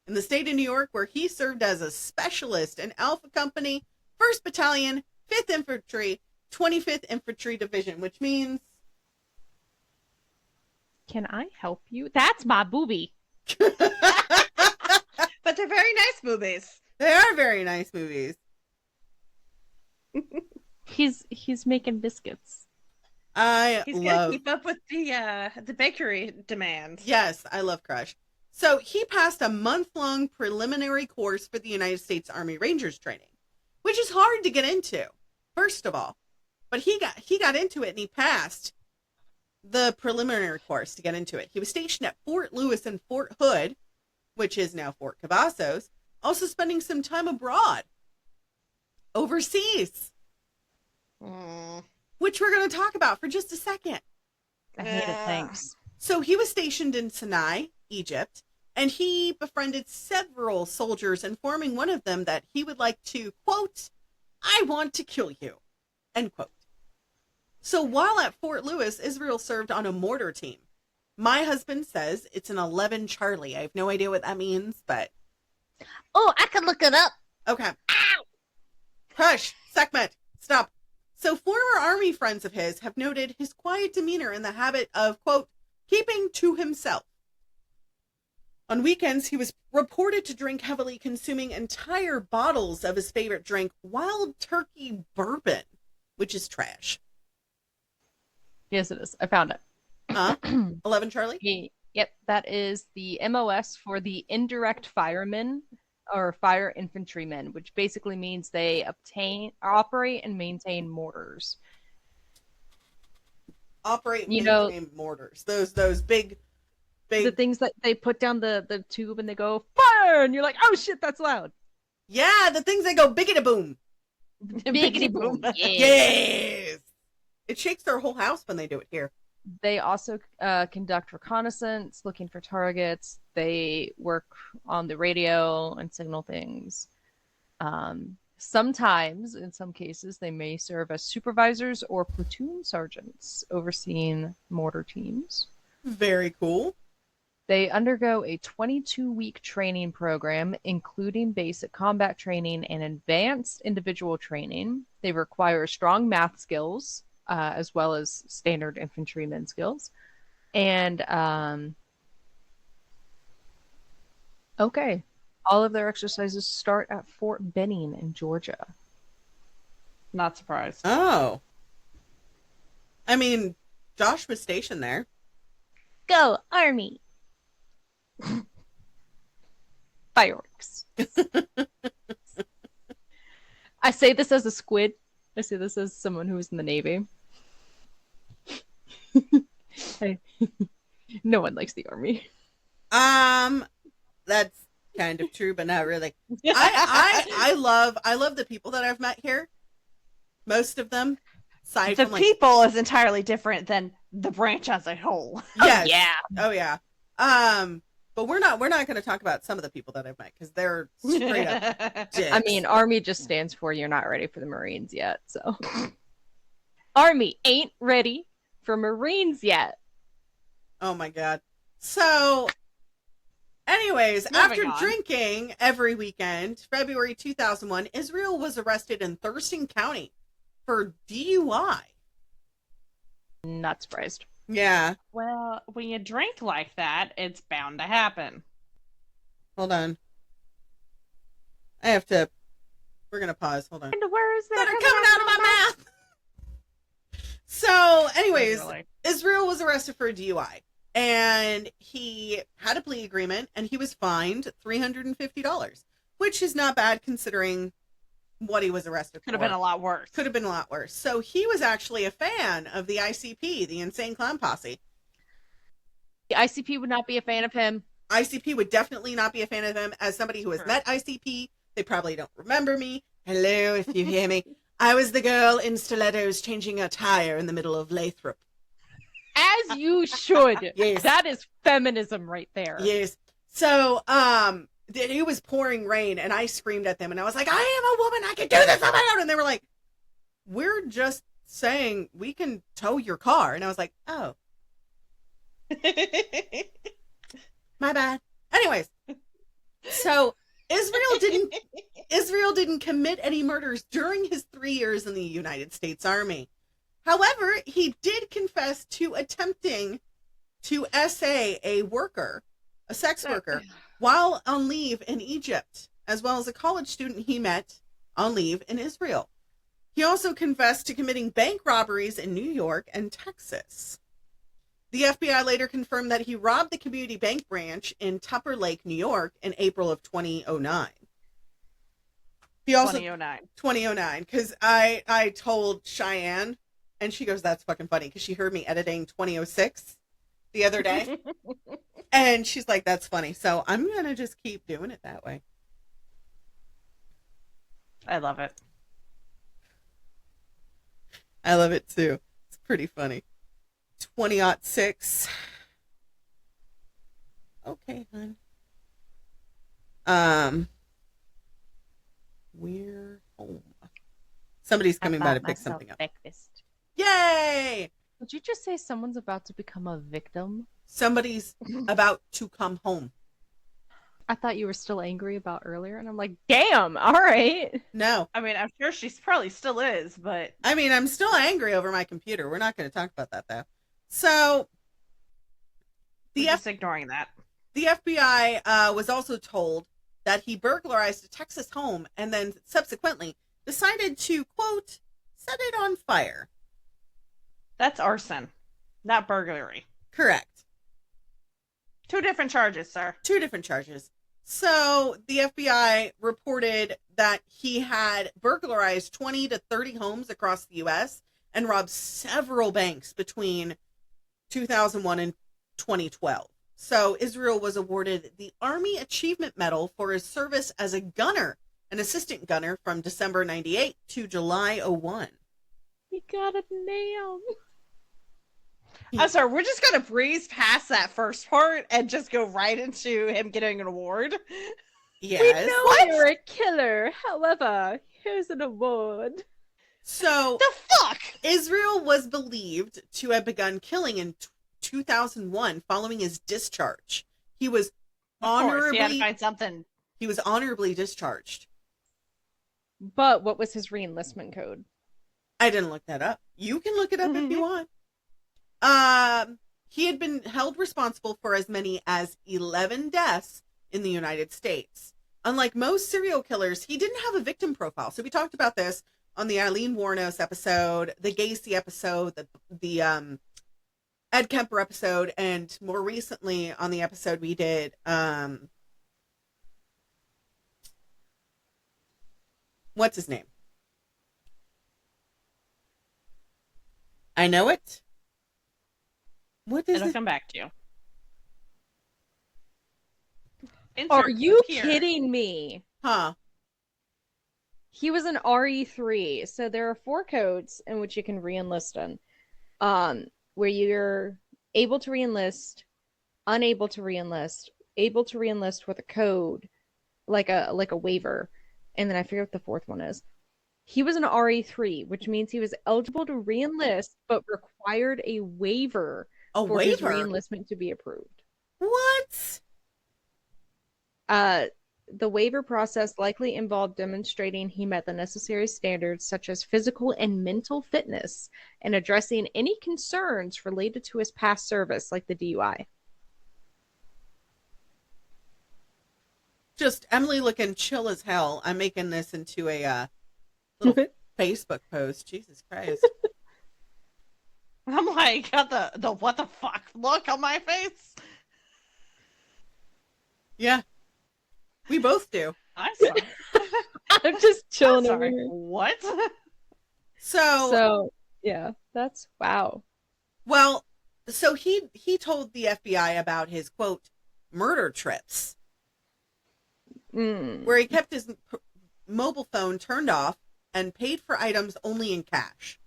Speaker 1: in the state of New York, where he served as a specialist in Alpha Company, 1st Battalion, 5th Infantry, 25th Infantry Division, which means...
Speaker 3: Can I help you? That's my booby.
Speaker 2: But they're very nice movies.
Speaker 1: They are very nice movies.
Speaker 3: He's making biscuits.
Speaker 1: I
Speaker 2: He's
Speaker 1: love...
Speaker 2: gonna keep up with the bakery demand.
Speaker 1: Yes, I love Crush. So he passed a month-long preliminary course for the United States Army Rangers training, which is hard to get into, first of all. But he got into it and he passed the preliminary course to get into it. He was stationed at Fort Lewis and Fort Hood, which is now Fort Cavazos, also spending some time abroad, overseas, which we're going to talk about for just a second.
Speaker 3: I hate it, thanks.
Speaker 1: So he was stationed in Sinai, Egypt, and he befriended several soldiers, informing one of them that he would like to, quote, "I want to kill you," end quote. So while at Fort Lewis, Israel served on a mortar team. My husband says it's an 11 Charlie. I have no idea what that means, but...
Speaker 2: Oh, I can look it up.
Speaker 1: Okay. Ow! Hush, Sekhmet, stop. So former Army friends of his have noted his quiet demeanor and the habit of, quote, keeping to himself. On weekends, he was reported to drink heavily, consuming entire bottles of his favorite drink, Wild Turkey Bourbon, which is trash.
Speaker 3: Yes, it is. I found it.
Speaker 1: 11 Charlie?
Speaker 3: Yep, that is the MOS for the indirect firemen or fire infantrymen, which basically means they operate and maintain mortars.
Speaker 1: Operate and maintain mortars. Those big...
Speaker 3: The things that they put down the tube and they go, fire! And you're like, oh shit, that's loud.
Speaker 1: Yeah, the things that go biggity boom.
Speaker 3: Biggity boom.
Speaker 1: Yes! It shakes their whole house when they do it here.
Speaker 3: They also conduct reconnaissance, looking for targets. They work on the radio and signal things. Sometimes, in some cases, they may serve as supervisors or platoon sergeants overseeing mortar teams.
Speaker 1: Very cool.
Speaker 3: They undergo a 22-week training program, including basic combat training and advanced individual training. They require strong math skills, as well as standard infantryman skills. And, okay. All of their exercises start at Fort Benning in Georgia.
Speaker 2: Not surprised.
Speaker 1: Oh. I mean, Josh was stationed there.
Speaker 3: Go, Army! Fireworks. I say this as a squid. I say this as someone who was in the Navy. No one likes the Army.
Speaker 1: That's kind of true, but not really. I love the people that I've met here. Most of them.
Speaker 2: The people is entirely different than the branch as a whole.
Speaker 1: Yes.
Speaker 3: Yeah.
Speaker 1: Oh yeah. But we're not going to talk about some of the people that I've met because they're straight up dicks.
Speaker 3: I mean, Army just stands for you're not ready for the Marines yet. So, Army ain't ready for Marines yet.
Speaker 1: Oh my god. So, anyways, after drinking every weekend, February 2001, Israel was arrested in Thurston County for DUI.
Speaker 3: Not surprised.
Speaker 1: Yeah.
Speaker 2: Well, when you drink like that, it's bound to happen.
Speaker 1: Hold on. We're going to pause. Hold on.
Speaker 3: And where is
Speaker 1: That are coming out of my mouth. So, anyways, Israel was arrested for a DUI. And he had a plea agreement, and he was fined $350, which is not bad considering what he was arrested for.
Speaker 2: Could have been a lot worse.
Speaker 1: Could have been a lot worse. So he was actually a fan of the ICP, the Insane Clown Posse.
Speaker 3: The ICP would not be a fan of him.
Speaker 1: ICP would definitely not be a fan of him. As somebody who has met ICP, they probably don't remember me. Hello, if you hear me. I was the girl in stilettos changing a tire in the middle of Lathrop.
Speaker 3: As you should.
Speaker 1: Yes.
Speaker 3: That is feminism right there.
Speaker 1: Yes. So, it was pouring rain, and I screamed at them, and I was like, I am a woman, I can do this on my own. And they were like, we're just saying we can tow your car. And I was like, oh. My bad. Anyways, so Israel didn't commit any murders during his 3 years in the United States Army. However, he did confess to attempting to essay a sex worker, while on leave in Egypt, as well as a college student he met on leave in Israel. He also confessed to committing bank robberies in New York and Texas. The FBI later confirmed that he robbed the community bank branch in Tupper Lake, New York in April of 2009. He also 2009 because I told Cheyenne and she goes, that's fucking funny because she heard me editing 2006 the other day and she's like, that's funny. So I'm going to just keep doing it that way.
Speaker 2: I love it.
Speaker 1: I love it too. It's pretty funny. 2006. Okay, hon. We're home. Somebody's coming by to pick something up.
Speaker 3: Breakfast.
Speaker 1: Yay!
Speaker 3: Did you just say someone's about to become a victim?
Speaker 1: Somebody's about to come home.
Speaker 3: I thought you were still angry about earlier, and I'm like, damn, all right.
Speaker 1: No.
Speaker 2: I mean, I'm sure she probably still is, but...
Speaker 1: I mean, I'm still angry over my computer. We're not going to talk about that, though. So...
Speaker 2: just ignoring that.
Speaker 1: The FBI was also told that he burglarized a Texas home and then subsequently decided to, quote, set it on fire.
Speaker 2: That's arson, not burglary.
Speaker 1: Correct.
Speaker 2: 2 different charges, sir.
Speaker 1: 2 different charges. So the FBI reported that he had burglarized 20 to 30 homes across the U.S. and robbed several banks between 2001 and 2012. So Israel was awarded the Army Achievement Medal for his service as a gunner, an assistant gunner from December 98 to July 01.
Speaker 3: He got a nail.
Speaker 2: I'm sorry, we're just going to breeze past that first part and just go right into him getting an award.
Speaker 1: Yes.
Speaker 3: We know you're a killer. However, here's an award.
Speaker 1: So,
Speaker 2: the fuck?
Speaker 1: Israel was believed to have begun killing in 2001 following his discharge. He was honorably...
Speaker 2: He had to find something.
Speaker 1: He was honorably discharged.
Speaker 3: But what was his reenlistment code?
Speaker 1: I didn't look that up. You can look it up if you want. He had been held responsible for as many as 11 deaths in the United States. Unlike most serial killers, he didn't have a victim profile. So we talked about this on the Eileen Wuornos episode, the Gacy episode, the Ed Kemper episode, and more recently on the episode we did, what's his name? I know it. What is
Speaker 2: It'll
Speaker 1: it?
Speaker 2: come back to you.
Speaker 3: Are you kidding me?
Speaker 1: Huh.
Speaker 3: He was an RE3, so there are 4 codes in which you can reenlist in. Where you're able to reenlist, unable to reenlist, able to reenlist with a code, like a waiver, and then I forget what the 4th one is. He was an RE3, which means he was eligible to reenlist, but required a waiver for his reenlistment to be approved.
Speaker 1: What?
Speaker 3: The waiver process likely involved demonstrating he met the necessary standards such as physical and mental fitness and addressing any concerns related to his past service, like the DUI.
Speaker 1: Just Emily looking chill as hell. I'm making this into a little Facebook post. Jesus Christ.
Speaker 2: I'm like, got the what the fuck look on my face.
Speaker 1: Yeah. We both do.
Speaker 2: I'm sorry.
Speaker 3: I'm just chilling
Speaker 2: I'm
Speaker 3: over
Speaker 2: sorry.
Speaker 3: here.
Speaker 2: What?
Speaker 1: So
Speaker 3: yeah, that's wow.
Speaker 1: Well, so he told the FBI about his, quote, murder trips, where he kept his mobile phone turned off and paid for items only in cash.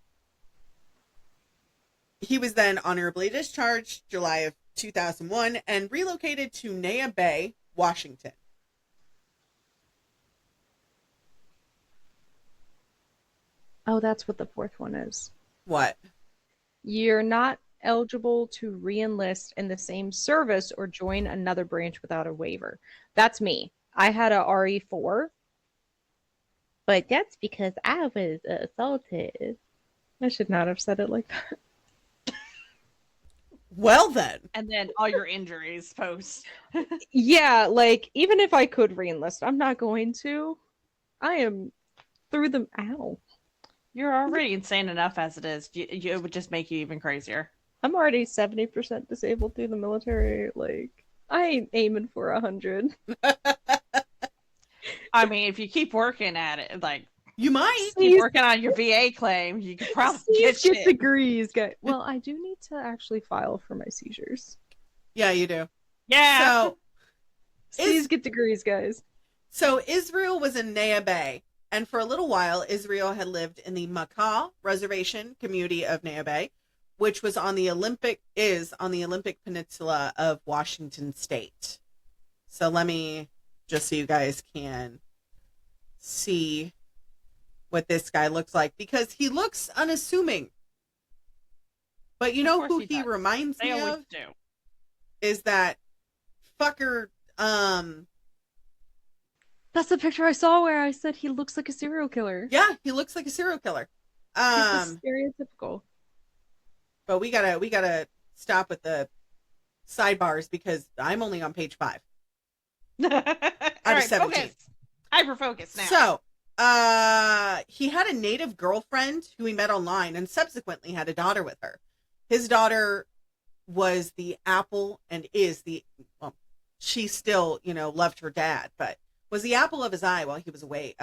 Speaker 1: He was then honorably discharged July of 2001 and relocated to Naya Bay, Washington.
Speaker 3: Oh, that's what the 4th one is.
Speaker 1: What?
Speaker 3: You're not eligible to reenlist in the same service or join another branch without a waiver. That's me. I had a RE4, but that's because I was assaulted. I should not have said it like that.
Speaker 1: Well then.
Speaker 2: And then all your injuries post.
Speaker 3: Yeah, like, even if I could reenlist, I'm not going to. I am through them. Ow.
Speaker 2: You're already insane enough as it is. It would just make you even crazier.
Speaker 3: I'm already 70% disabled through the military. Like, I ain't aiming for 100.
Speaker 2: I mean, if you keep working at it, like
Speaker 1: You might.
Speaker 2: keep
Speaker 3: C's,
Speaker 2: working on your VA claim, you could probably
Speaker 3: C's
Speaker 2: get
Speaker 3: get
Speaker 2: shit.
Speaker 3: degrees, guys. Well, I do need to actually file for my seizures.
Speaker 1: Yeah, you do.
Speaker 2: Yeah.
Speaker 1: So,
Speaker 3: C's get degrees, guys.
Speaker 1: so Israel was in Nea Bay, and for a little while, Israel had lived in the Makah Reservation community of Nea Bay, which was on the Olympic Peninsula of Washington State. So let me just so you guys can see what this guy looks like, because he looks unassuming. But you
Speaker 2: Of
Speaker 1: know
Speaker 2: course
Speaker 1: who
Speaker 2: he
Speaker 1: he
Speaker 2: does.
Speaker 1: reminds
Speaker 2: They
Speaker 1: me
Speaker 2: always
Speaker 1: of?
Speaker 2: do.
Speaker 1: Is that fucker,
Speaker 3: That's the picture I saw where I said he looks like a serial killer.
Speaker 1: yeah, he looks like a serial killer.
Speaker 3: He's the stereotypical.
Speaker 1: But we gotta stop with the sidebars because I'm only on page 5
Speaker 2: All
Speaker 1: out of
Speaker 2: right,
Speaker 1: 17.
Speaker 2: focus. Hyper focus now.
Speaker 1: So, he had a native girlfriend who he met online and subsequently had a daughter with her. His daughter was the apple and is the, well, she still, loved her dad, but was the apple of his eye while he was alive.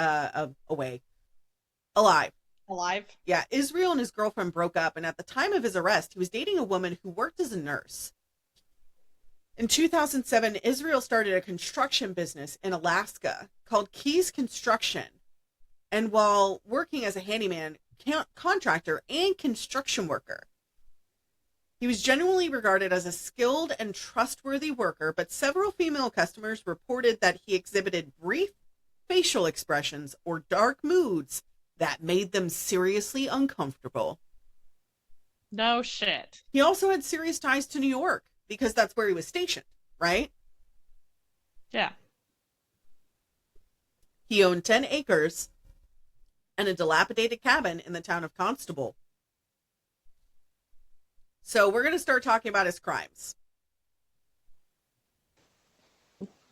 Speaker 2: Alive.
Speaker 1: Yeah, Israel and his girlfriend broke up, and at the time of his arrest, he was dating a woman who worked as a nurse. In 2007, Israel started a construction business in Alaska called Keys Construction. And while working as a handyman, contractor, and construction worker, he was genuinely regarded as a skilled and trustworthy worker, but several female customers reported that he exhibited brief facial expressions or dark moods that made them seriously uncomfortable.
Speaker 2: No shit.
Speaker 1: He also had serious ties to New York because that's where he was stationed, right?
Speaker 2: Yeah.
Speaker 1: He owned 10 acres and a dilapidated cabin in the town of Constable. So we're going to start talking about his crimes.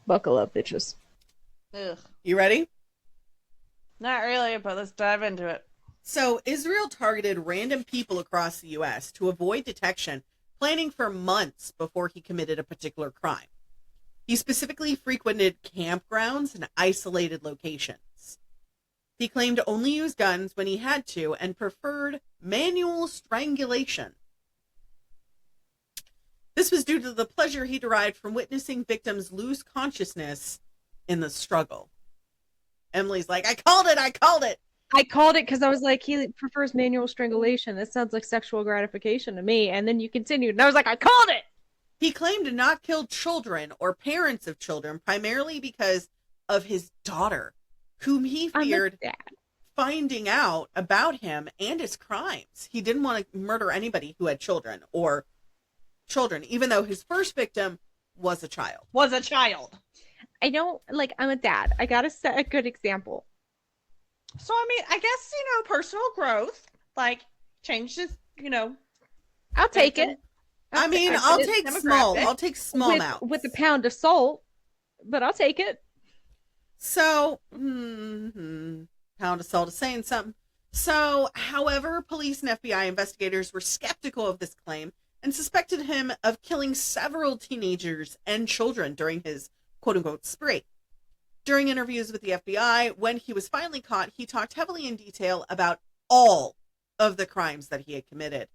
Speaker 3: Buckle up, bitches.
Speaker 2: Ugh.
Speaker 1: You ready?
Speaker 2: Not really, but let's dive into it.
Speaker 1: So Israel targeted random people across the U.S. to avoid detection, planning for months before he committed a particular crime. He specifically frequented campgrounds and isolated locations. He claimed to only use guns when he had to and preferred manual strangulation. This was due to the pleasure he derived from witnessing victims lose consciousness in the struggle. Emily's like, I called it.
Speaker 3: I called it because I was like, he prefers manual strangulation. That sounds like sexual gratification to me. And then you continued, and I was like, I called it!
Speaker 1: He claimed to not kill children or parents of children, primarily because of his daughter, whom he feared finding out about him and his crimes. He didn't want to murder anybody who had children, even though his first victim was a child.
Speaker 3: I don't, like, I'm a dad. I gotta set a good example.
Speaker 2: So, I mean, I guess, personal growth, like, changes,
Speaker 3: I'll take it.
Speaker 1: I'll take small amounts.
Speaker 3: With a pound of salt, but I'll take it.
Speaker 1: So, pound of salt is saying something. So, however, police and FBI investigators were skeptical of this claim and suspected him of killing several teenagers and children during his quote-unquote spree. During interviews with the FBI, when he was finally caught, he talked heavily in detail about all of the crimes that he had committed.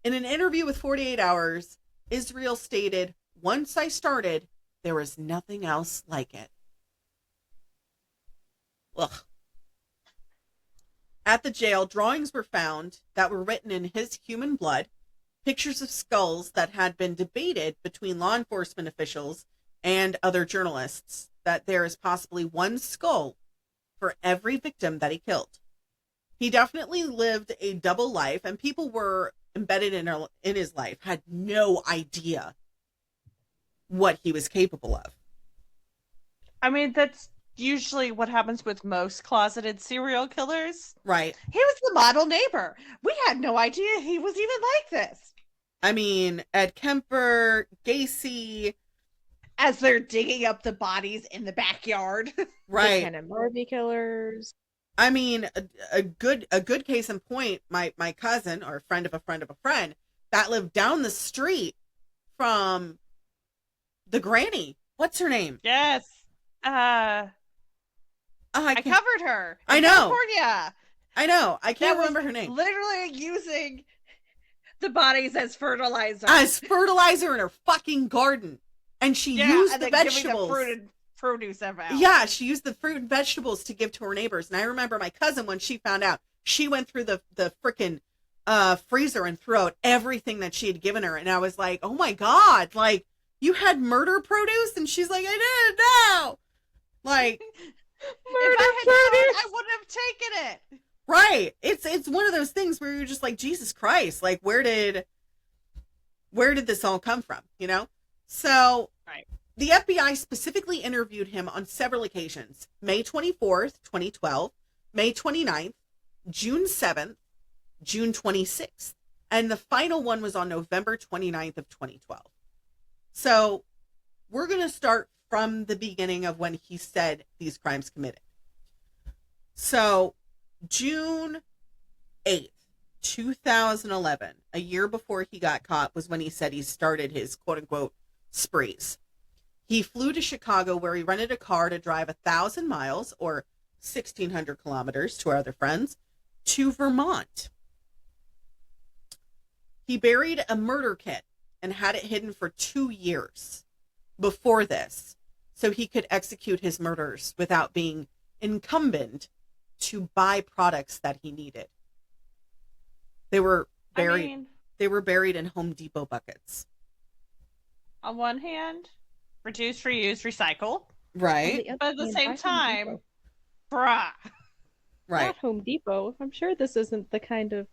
Speaker 1: In an interview with 48 Hours, Israel stated, "Once I started, there was nothing else like it." Ugh. At the jail, drawings were found that were written in his human blood, pictures of skulls that had been debated between law enforcement officials and other journalists, that there is possibly one skull for every victim that he killed. He definitely lived a double life, and people were embedded in his life had no idea what he was capable of.
Speaker 2: I mean, that's usually what happens with most closeted serial killers.
Speaker 1: Right.
Speaker 2: He was the model neighbor. We had no idea he was even like this.
Speaker 1: I mean, Ed Kemper, Gacy.
Speaker 2: As they're digging up the bodies in the backyard.
Speaker 1: Right.
Speaker 3: The Ken and Barbie killers.
Speaker 1: I mean, a good case in point, my cousin, or a friend of a friend of a friend, that lived down the street from the granny. What's her name?
Speaker 2: Yes. I covered her.
Speaker 1: I
Speaker 2: In
Speaker 1: know.
Speaker 2: California.
Speaker 1: I know. I can't
Speaker 2: That was
Speaker 1: remember her name.
Speaker 2: Literally using the bodies as fertilizer.
Speaker 1: As fertilizer in her fucking garden. And she used the vegetables.
Speaker 2: Giving the fruit and produce out.
Speaker 1: Yeah, she used the fruit and vegetables to give to her neighbors. And I remember my cousin, when she found out, she went through the freaking freezer and threw out everything that she had given her. And I was like, oh my God, like, you had murder produce? And she's like, I didn't know. Like,
Speaker 2: if I had known, I wouldn't have taken it.
Speaker 1: Right. It's one of those things where you're just like, Jesus Christ, like, where did this all come from, you know? So
Speaker 2: right.
Speaker 1: The FBI specifically interviewed him on several occasions: May 24th, 2012, May 29th, June 7th, June 26th, and the final one was on November 29th of 2012. So we're going to start from the beginning of when he said these crimes committed. So June 8th, 2011, a year before he got caught, was when he said he started his quote-unquote sprees. He flew to Chicago, where he rented a car to drive 1,000 miles, or 1,600 kilometers to our other friends, to Vermont. He buried a murder kit and had it hidden for 2 years before this, so he could execute his murders without being incumbent to buy products that he needed. They were buried. They were buried in Home Depot buckets.
Speaker 2: On one hand, reduce, reuse, recycle.
Speaker 1: Right.
Speaker 2: But at the same time, bruh.
Speaker 1: Right.
Speaker 3: Not Home Depot. I'm sure this isn't the kind of,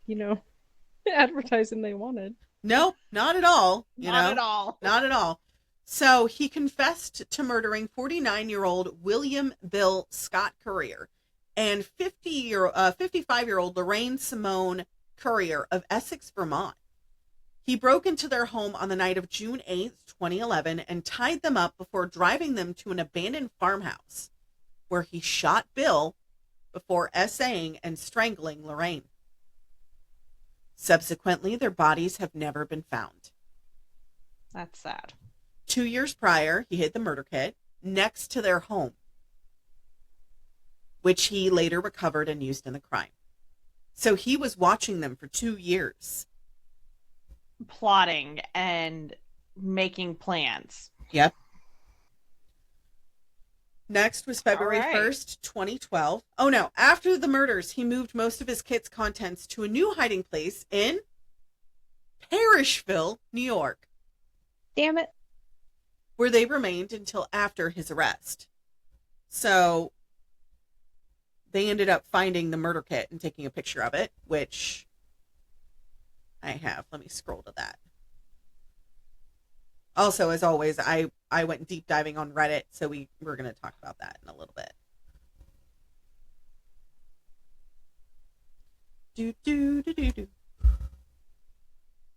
Speaker 3: advertising they wanted.
Speaker 1: No, not at all.
Speaker 2: Not at all.
Speaker 1: Not at all. So he confessed to murdering 49-year-old William Bill Scott Currier and 55-year-old Lorraine Simone Currier of Essex, Vermont. He broke into their home on the night of June 8th, 2011, and tied them up before driving them to an abandoned farmhouse, where he shot Bill before essaying and strangling Lorraine. Subsequently, their bodies have never been found.
Speaker 2: That's sad.
Speaker 1: 2 years prior, he hid the murder kit next to their home, which he later recovered and used in the crime. So he was watching them for 2 years.
Speaker 2: Plotting and making plans.
Speaker 1: Yep. Next was February
Speaker 2: All right.
Speaker 1: 1st, 2012. Oh no, after the murders, he moved most of his kit's contents to a new hiding place in Parrishville, New York.
Speaker 3: Damn it.
Speaker 1: Where they remained until after his arrest. So they ended up finding the murder kit and taking a picture of it, which I have. Let me scroll to that. Also, as always, I went deep diving on Reddit, so we're going to talk about that in a little bit.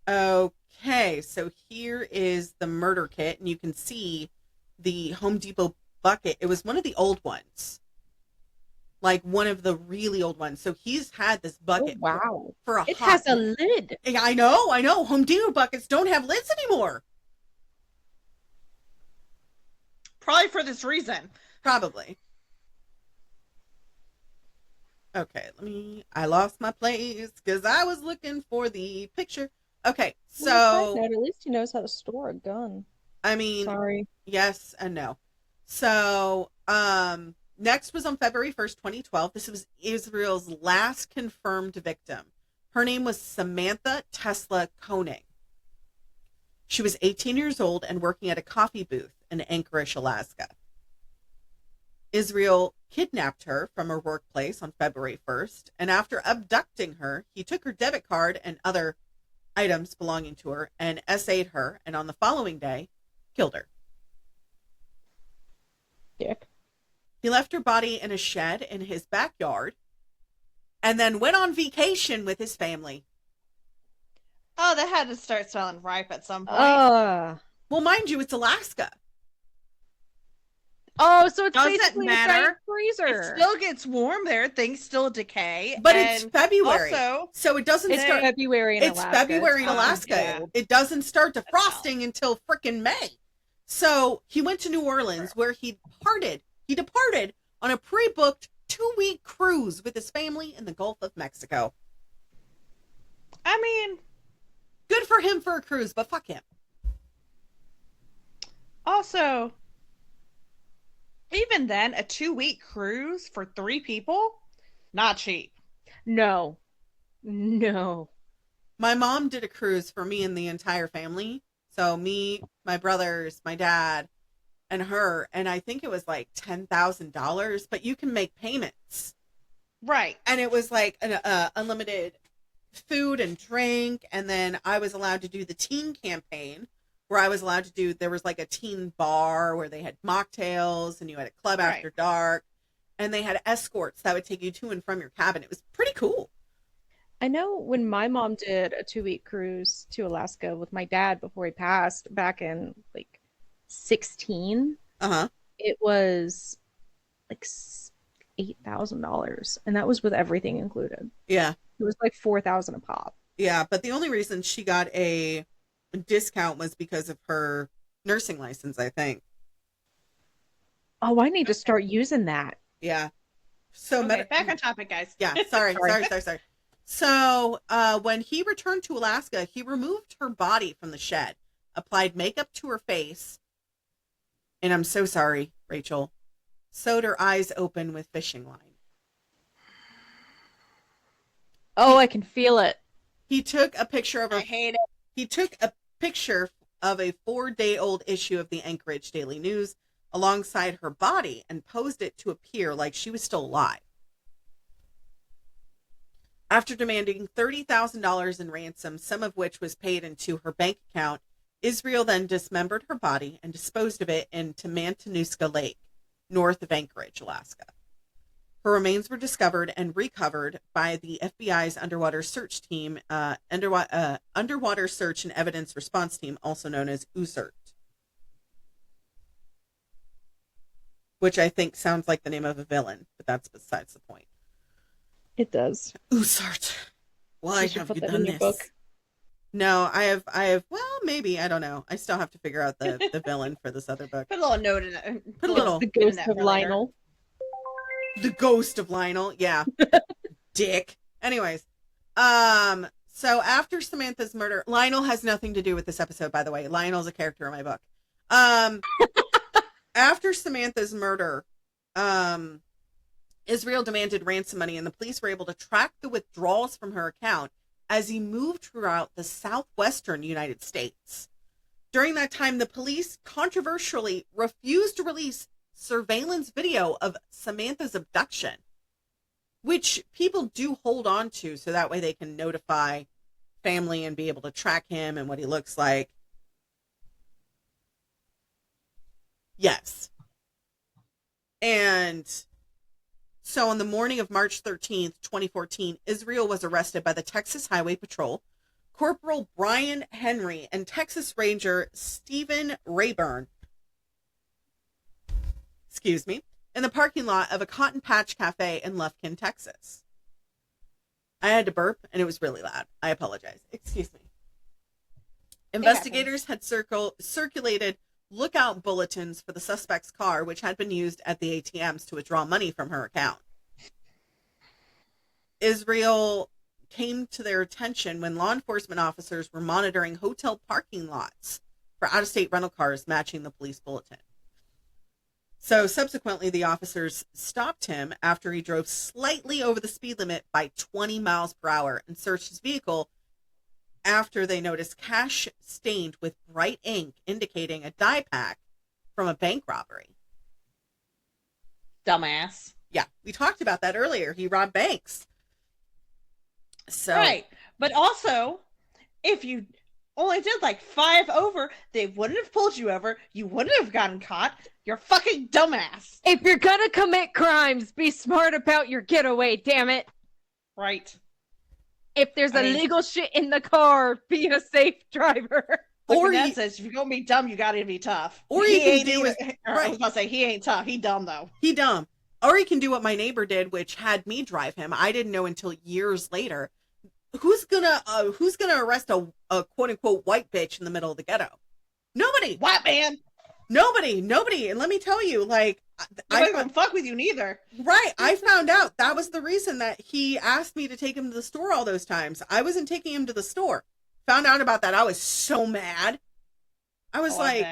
Speaker 1: Okay, so here is the murder kit, and you can see the Home Depot bucket. It was one of the old ones. Like one of the really old ones. So he's had this bucket for a
Speaker 3: It
Speaker 1: hot
Speaker 3: has a lid.
Speaker 1: I know. Home Depot buckets don't have lids anymore.
Speaker 2: Probably for this reason.
Speaker 1: Probably. Okay, I lost my place because I was looking for the picture. Okay, so
Speaker 3: At least he knows how to store a gun.
Speaker 1: I mean,
Speaker 3: Sorry.
Speaker 1: Yes and no. So, next was on February 1st, 2012. This was Israel's last confirmed victim. Her name was Samantha Koenig. She was 18 years old and working at a coffee booth in Anchorage, Alaska. Israel kidnapped her from her workplace on February 1st, and after abducting her, he took her debit card and other items belonging to her and essayed her, and on the following day, killed her.
Speaker 3: Dick.
Speaker 1: He left her body in a shed in his backyard and then went on vacation with his family.
Speaker 2: Oh, that had to start smelling ripe at some point.
Speaker 1: Well, mind you, it's Alaska.
Speaker 3: Oh, so it's
Speaker 2: Does it
Speaker 3: basically
Speaker 2: matter?
Speaker 3: a freezer.
Speaker 2: It still gets warm there. Things still decay.
Speaker 1: But it's
Speaker 2: and
Speaker 1: February,
Speaker 2: Also,
Speaker 1: so it doesn't
Speaker 3: It's
Speaker 1: start.
Speaker 3: February in
Speaker 1: It's
Speaker 3: Alaska.
Speaker 1: February in
Speaker 3: It's fucking
Speaker 1: Alaska.
Speaker 2: yeah.
Speaker 3: cold.
Speaker 1: It doesn't start
Speaker 2: That's
Speaker 1: defrosting until frickin' May. So he went to New Orleans, where he departed on a pre-booked 2-week cruise with his family in the Gulf of Mexico.
Speaker 2: I mean,
Speaker 1: Good for him for a cruise, but fuck him.
Speaker 2: also, even then, a 2-week cruise for 3 people, not cheap.
Speaker 3: No.
Speaker 1: My mom did a cruise for me and the entire family. So me, my brothers, my dad, and her, and I think it was like $10,000, but you can make payments.
Speaker 2: Right.
Speaker 1: And it was like an unlimited food and drink, and then I was allowed to do the teen campaign, where I was allowed to do, there was like a teen bar where they had mocktails, and you had a club
Speaker 2: Right.
Speaker 1: after dark, and they had escorts that would take you to and from your cabin. It was pretty cool.
Speaker 3: I know when my mom did a 2-week cruise to Alaska with my dad before he passed back in like 16,
Speaker 1: Uh-huh.
Speaker 3: it was like $8,000, and that was with everything included.
Speaker 1: Yeah.
Speaker 3: It was like 4,000 a pop.
Speaker 1: Yeah, but the only reason she got a discount was because of her nursing license, I think.
Speaker 3: Oh, I need to start using that.
Speaker 1: Yeah. So
Speaker 2: Okay, back on topic, guys.
Speaker 1: Yeah, sorry. So when he returned to Alaska, he removed her body from the shed, applied makeup to her face, and I'm so sorry, Rachel, sewed her eyes open with fishing line.
Speaker 3: Oh, I can feel it.
Speaker 1: He took a picture of
Speaker 2: I
Speaker 1: her.
Speaker 2: hate it.
Speaker 1: He took a picture of a 4-day-old issue of the Anchorage Daily News alongside her body and posed it to appear like she was still alive. After demanding $30,000 in ransom, some of which was paid into her bank account, Israel then dismembered her body and disposed of it into Matanuska Lake, north of Anchorage, Alaska. Her remains were discovered and recovered by the FBI's underwater search team, underwater search and evidence response team, also known as USERT, which I think sounds like the name of a villain, but that's besides the point.
Speaker 3: It does.
Speaker 1: USERT. Why
Speaker 3: You should
Speaker 1: have
Speaker 3: put
Speaker 1: you
Speaker 3: that
Speaker 1: done
Speaker 3: in your
Speaker 1: this?
Speaker 3: book.
Speaker 1: No, I have. Well, maybe, I don't know. I still have to figure out the villain for this other book.
Speaker 2: Put a little note in it.
Speaker 1: Put a little.
Speaker 3: The
Speaker 2: Put in
Speaker 3: ghost
Speaker 2: that
Speaker 3: of
Speaker 2: for later.
Speaker 3: Lionel.
Speaker 1: The ghost of Lionel, yeah. Dick. Anyways, so after Samantha's murder, Lionel has nothing to do with this episode, by the way. Lionel's a character in my book. After Samantha's murder, Israel demanded ransom money, and the police were able to track the withdrawals from her account as he moved throughout the southwestern United States. During that time, the police controversially refused to release surveillance video of Samantha's abduction, which people do hold on to so that way they can notify family and be able to track him and what he looks like. Yes. And so on the morning of March 13th, 2014, Israel was arrested by the Texas Highway Patrol, Corporal Brian Henry, and Texas Ranger Stephen Rayburn, in the parking lot of a Cotton Patch Cafe in Lufkin, Texas. I had to burp, and it was really loud. I apologize. Excuse me. Investigators had circulated lookout bulletins for the suspect's car, which had been used at the ATMs to withdraw money from her account. Israel came to their attention when law enforcement officers were monitoring hotel parking lots for out-of-state rental cars matching the police bulletin. So subsequently, the officers stopped him after he drove slightly over the speed limit by 20 miles per hour and searched his vehicle after they noticed cash stained with bright ink indicating a die pack from a bank robbery.
Speaker 2: Dumbass.
Speaker 1: Yeah, we talked about that earlier. He robbed banks. So,
Speaker 2: Right. But also, if you only did like 5 over, they wouldn't have pulled you over. You wouldn't have gotten caught. You're fucking dumbass.
Speaker 3: If you're gonna commit crimes, be smart about your getaway, damn it.
Speaker 2: Right.
Speaker 3: If there's illegal shit in the car, be a safe driver.
Speaker 2: Like
Speaker 1: Or
Speaker 2: Ned
Speaker 1: you-
Speaker 2: says, if you're gonna be dumb, you gotta be tough.
Speaker 1: Or
Speaker 2: he
Speaker 1: you can
Speaker 2: ain't
Speaker 1: do
Speaker 2: even,
Speaker 1: it-
Speaker 2: or I was
Speaker 1: right.
Speaker 2: gonna say he ain't tough. He dumb though.
Speaker 1: he dumb. or he can do what my neighbor did, which had me drive him. I didn't know until years later. Who's gonna arrest a quote unquote white bitch in the middle of the ghetto? Nobody.
Speaker 2: White man.
Speaker 1: Nobody. And let me tell you, like,
Speaker 2: Nobody's gonna fuck with you neither.
Speaker 1: right. I found out that was the reason that he asked me to take him to the store all those times. I wasn't taking him to the store. Found out about that. I was so mad. I was like,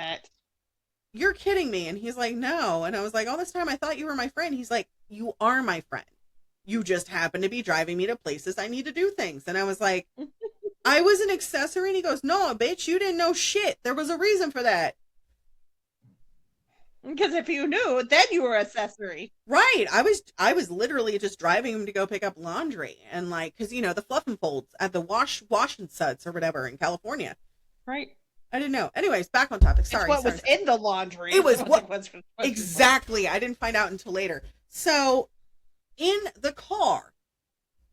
Speaker 1: you're kidding me. And he's like, no. And I was like, all this time I thought you were my friend. He's like, you are my friend. You just happen to be driving me to places I need to do things. And I was like, I was an accessory. And he goes, no, bitch, you didn't know shit. There was a reason for that.
Speaker 2: Because if you knew, then you were accessory.
Speaker 1: Right. I was literally just driving him to go pick up laundry. And like, because, you know, the fluff and folds at the wash and suds or whatever in California.
Speaker 2: Right.
Speaker 1: I didn't know. Anyways, back on topic. Sorry.
Speaker 2: It's what was in the laundry.
Speaker 1: It was what
Speaker 2: was
Speaker 1: exactly. I didn't find out until later. So in the car,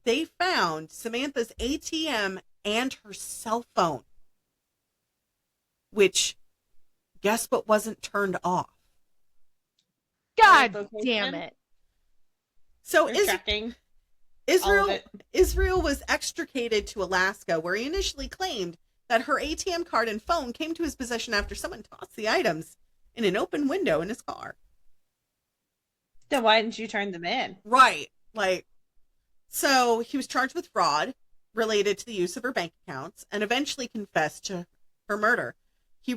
Speaker 1: they found Samantha's ATM and her cell phone, which guess what wasn't turned off?
Speaker 3: God damn it.
Speaker 1: So Israel was extricated to Alaska, where he initially claimed that her ATM card and phone came to his possession after someone tossed the items in an open window in his car.
Speaker 2: Then why didn't you turn them in?
Speaker 1: Right. Like, so he was charged with fraud related to the use of her bank accounts and eventually confessed to her murder. He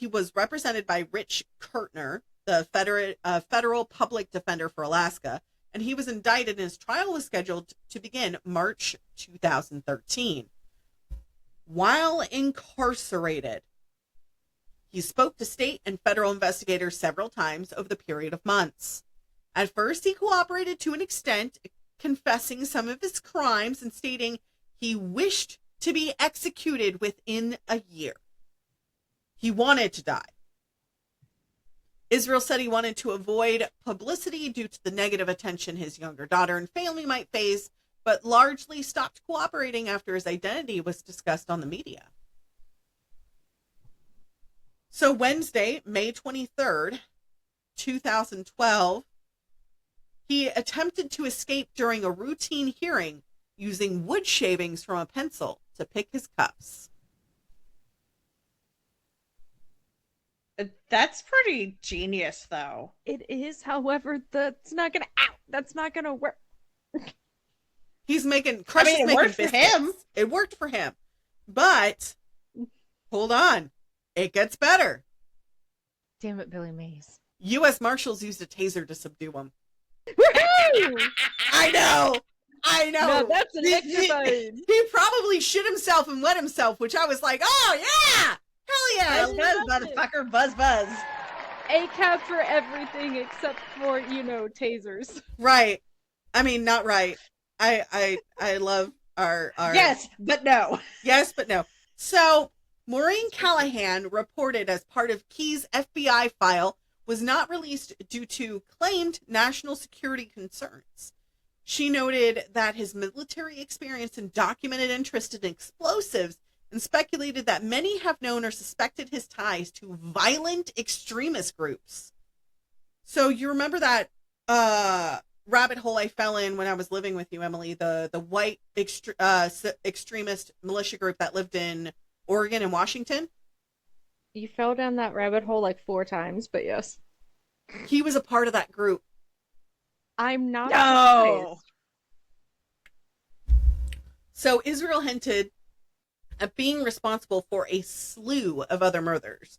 Speaker 1: was represented by Rich Kurtner, the federal public defender for Alaska, and he was indicted and his trial was scheduled to begin March 2013. While incarcerated, he spoke to state and federal investigators several times over the period of months. At first, he cooperated to an extent, confessing some of his crimes and stating he wished to be executed within a year. He wanted to die. Israel said he wanted to avoid publicity due to the negative attention his younger daughter and family might face, but largely stopped cooperating after his identity was discussed on the media. So Wednesday, May 23rd, 2012, he attempted to escape during a routine hearing using wood shavings from a pencil to pick his cuffs.
Speaker 2: That's pretty genius, though.
Speaker 3: It is, however, that's not gonna work.
Speaker 1: He's making
Speaker 2: it worked for him.
Speaker 1: It worked for him. But hold on. It gets better.
Speaker 3: Damn it, Billy Mays.
Speaker 1: U.S. Marshals used a taser to subdue him.
Speaker 3: Woohoo!
Speaker 1: I know.
Speaker 3: No, that's electrifying.
Speaker 1: He probably shit himself and wet himself, which I was like, oh, yeah. Hell yeah.
Speaker 2: Buzz, motherfucker. Buzz, buzz.
Speaker 3: ACAB for everything except for, tasers.
Speaker 1: Right. I mean, not right. I love our
Speaker 2: Yes, but no.
Speaker 1: Yes, but no. So Maureen Callahan reported as part of Key's FBI file was not released due to claimed national security concerns. She noted that his military experience and documented interest in explosives and speculated that many have known or suspected his ties to violent extremist groups. So you remember that rabbit hole I fell in when I was living with you, Emily, the white extremist militia group that lived in Oregon and Washington?
Speaker 3: You fell down that rabbit hole like 4 times, but yes.
Speaker 1: He was a part of that group.
Speaker 3: I'm not
Speaker 2: No.
Speaker 3: surprised.
Speaker 1: So Israel hinted at being responsible for a slew of other murders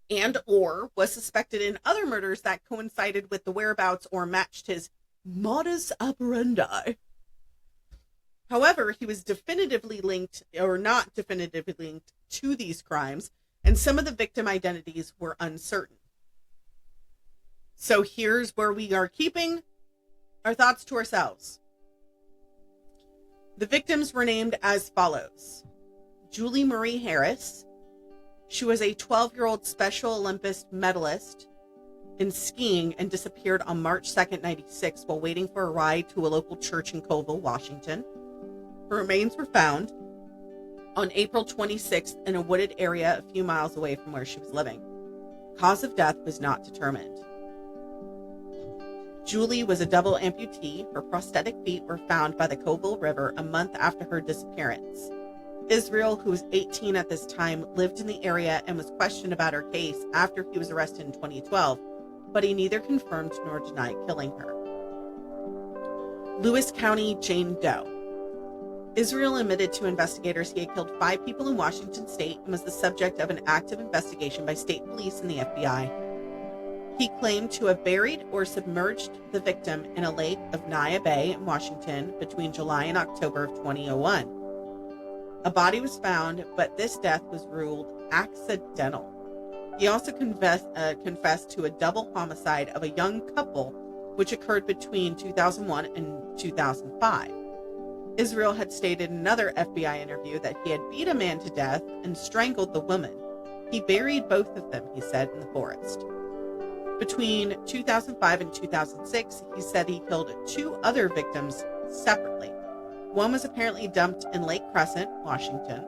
Speaker 1: and or was suspected in other murders that coincided with the whereabouts or matched his modus operandi. However, he was definitively linked or not definitively linked to these crimes, and some of the victim identities were uncertain. So here's where we are keeping our thoughts to ourselves. The victims were named as follows. Julie Marie Harris. She was a 12-year-old Special Olympics medalist in skiing and disappeared on March 2nd, 1996 while waiting for a ride to a local church in Colville, Washington. Her remains were found on April 26th in a wooded area a few miles away from where she was living. Cause of death was not determined. Julie was a double amputee. Her prosthetic feet were found by the Colville River a month after her disappearance. Israel, who was 18 at this time, lived in the area and was questioned about her case after he was arrested in 2012, but he neither confirmed nor denied killing her. Lewis County Jane Doe. Israel admitted to investigators he had killed 5 people in Washington state and was the subject of an active investigation by state police and the FBI. He claimed to have buried or submerged the victim in a lake of Nia Bay in Washington between July and October of 2001. A body was found, but this death was ruled accidental. He also confessed to a double homicide of a young couple, which occurred between 2001 and 2005. Israel had stated in another FBI interview that he had beat a man to death and strangled the woman. He buried both of them, he said, in the forest. Between 2005 and 2006, he said he killed 2 other victims separately. One was apparently dumped in Lake Crescent, Washington.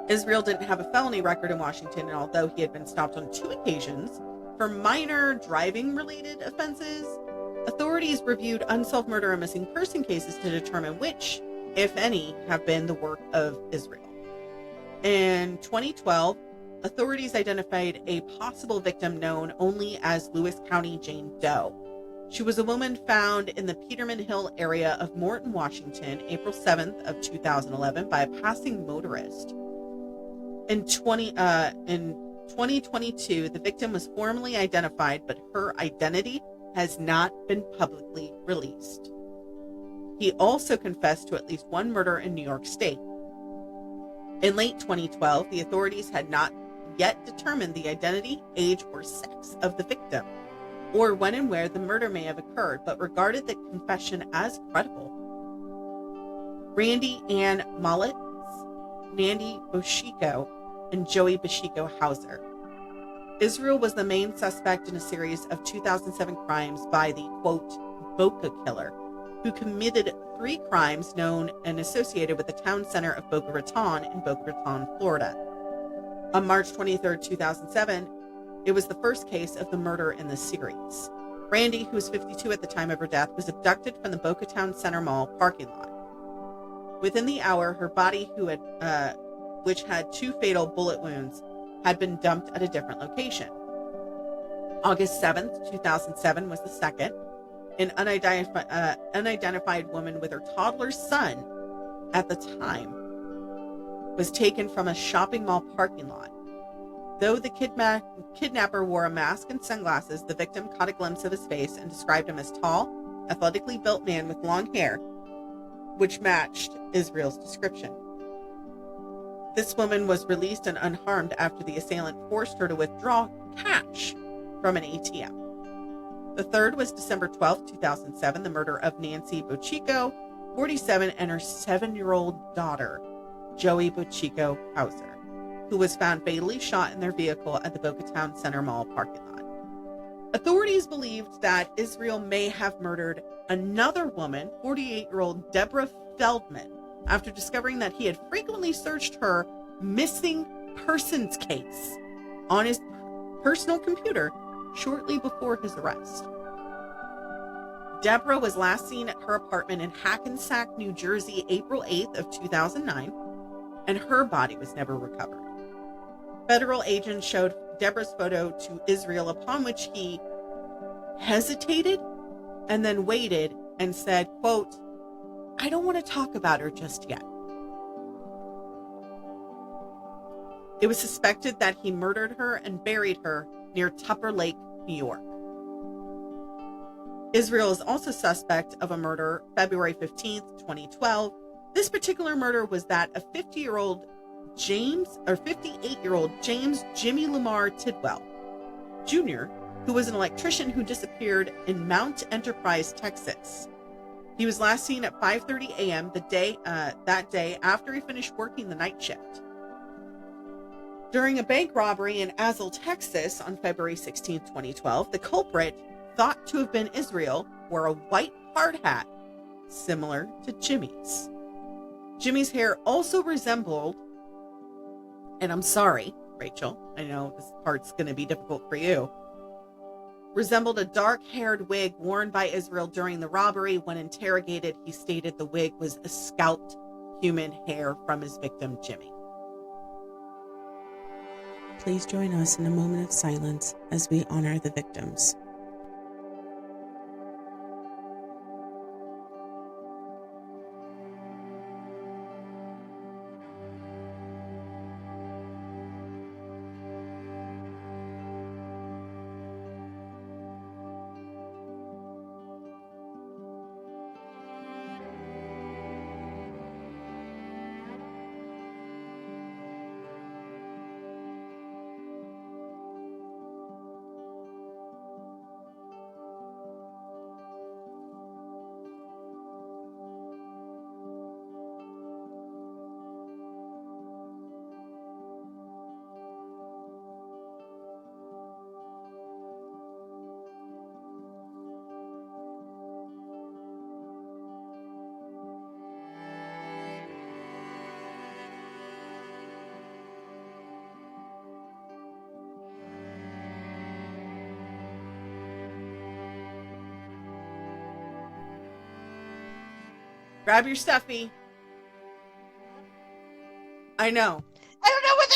Speaker 1: Israel didn't have a felony record in Washington, and although he had been stopped on 2 occasions for minor driving-related offenses, authorities reviewed unsolved murder and missing person cases to determine which, if any, have been the work of Israel. In 2012, authorities identified a possible victim known only as Lewis County Jane Doe. She was a woman found in the Peterman Hill area of Morton, Washington, April 7th of 2011 by a passing motorist. In 2022, the victim was formally identified, but her identity has not been publicly released. He also confessed to at least 1 murder in New York State. In late 2012, the authorities had not yet determined the identity, age, or sex of the victim, or when and where the murder may have occurred, but regarded the confession as credible. Randy Ann Mollitz, Nandy Boshiko, and Joey Boshiko Hauser. Israel was the main suspect in a series of 2007 crimes by the, quote, Boca Killer, who committed 3 crimes known and associated with the town center of Boca Raton in Boca Raton, Florida. On March 23, 2007, it was the first case of the murder in the series. Randy, who was 52 at the time of her death, was abducted from the Boca Town Center Mall parking lot. Within the hour, her body, which had 2 fatal bullet wounds, had been dumped at a different location. August 7th, 2007 was the second. An unidentified woman with her toddler son at the time was taken from a shopping mall parking lot. Though the kidnapper wore a mask and sunglasses, the victim caught a glimpse of his face and described him as tall, athletically built man with long hair, which matched Israel's description. This woman was released and unharmed after the assailant forced her to withdraw cash from an ATM. The third was December 12, 2007, the murder of Nancy Bochiko, 47, and her 7-year-old daughter, Joey Bochiko Hauser, who was found fatally shot in their vehicle at the Boca Town Center Mall parking lot. Authorities believed that Israel may have murdered another woman, 48-year-old Deborah Feldman, after discovering that he had frequently searched her missing persons case on his personal computer shortly before his arrest. Deborah was last seen at her apartment in Hackensack, New Jersey, April 8th of 2009, and her body was never recovered. Federal agents showed Deborah's photo to Israel, upon which he hesitated and then waited and said, quote, "I don't want to talk about her just yet." It was suspected that he murdered her and buried her near Tupper Lake, New York. Israel is also suspect of a murder February 15th, 2012. This particular murder was that of 58-year-old James Jimmy Lamar Tidwell Jr., who was an electrician who disappeared in Mount Enterprise, Texas. He was last seen at 5:30 a.m. that day after he finished working the night shift. During a bank robbery in Azle, Texas on February 16, 2012, the culprit, thought to have been Israel, wore a white hard hat similar to Jimmy's. Jimmy's hair also resembled, and I'm sorry, Rachel, I know this part's going to be difficult for you, resembled a dark-haired wig worn by Israel during the robbery. When interrogated, he stated the wig was a scalped human hair from his victim, Jimmy. Please join us in a moment of silence as we honor the victims. Grab your stuffy. I know.
Speaker 2: I don't know where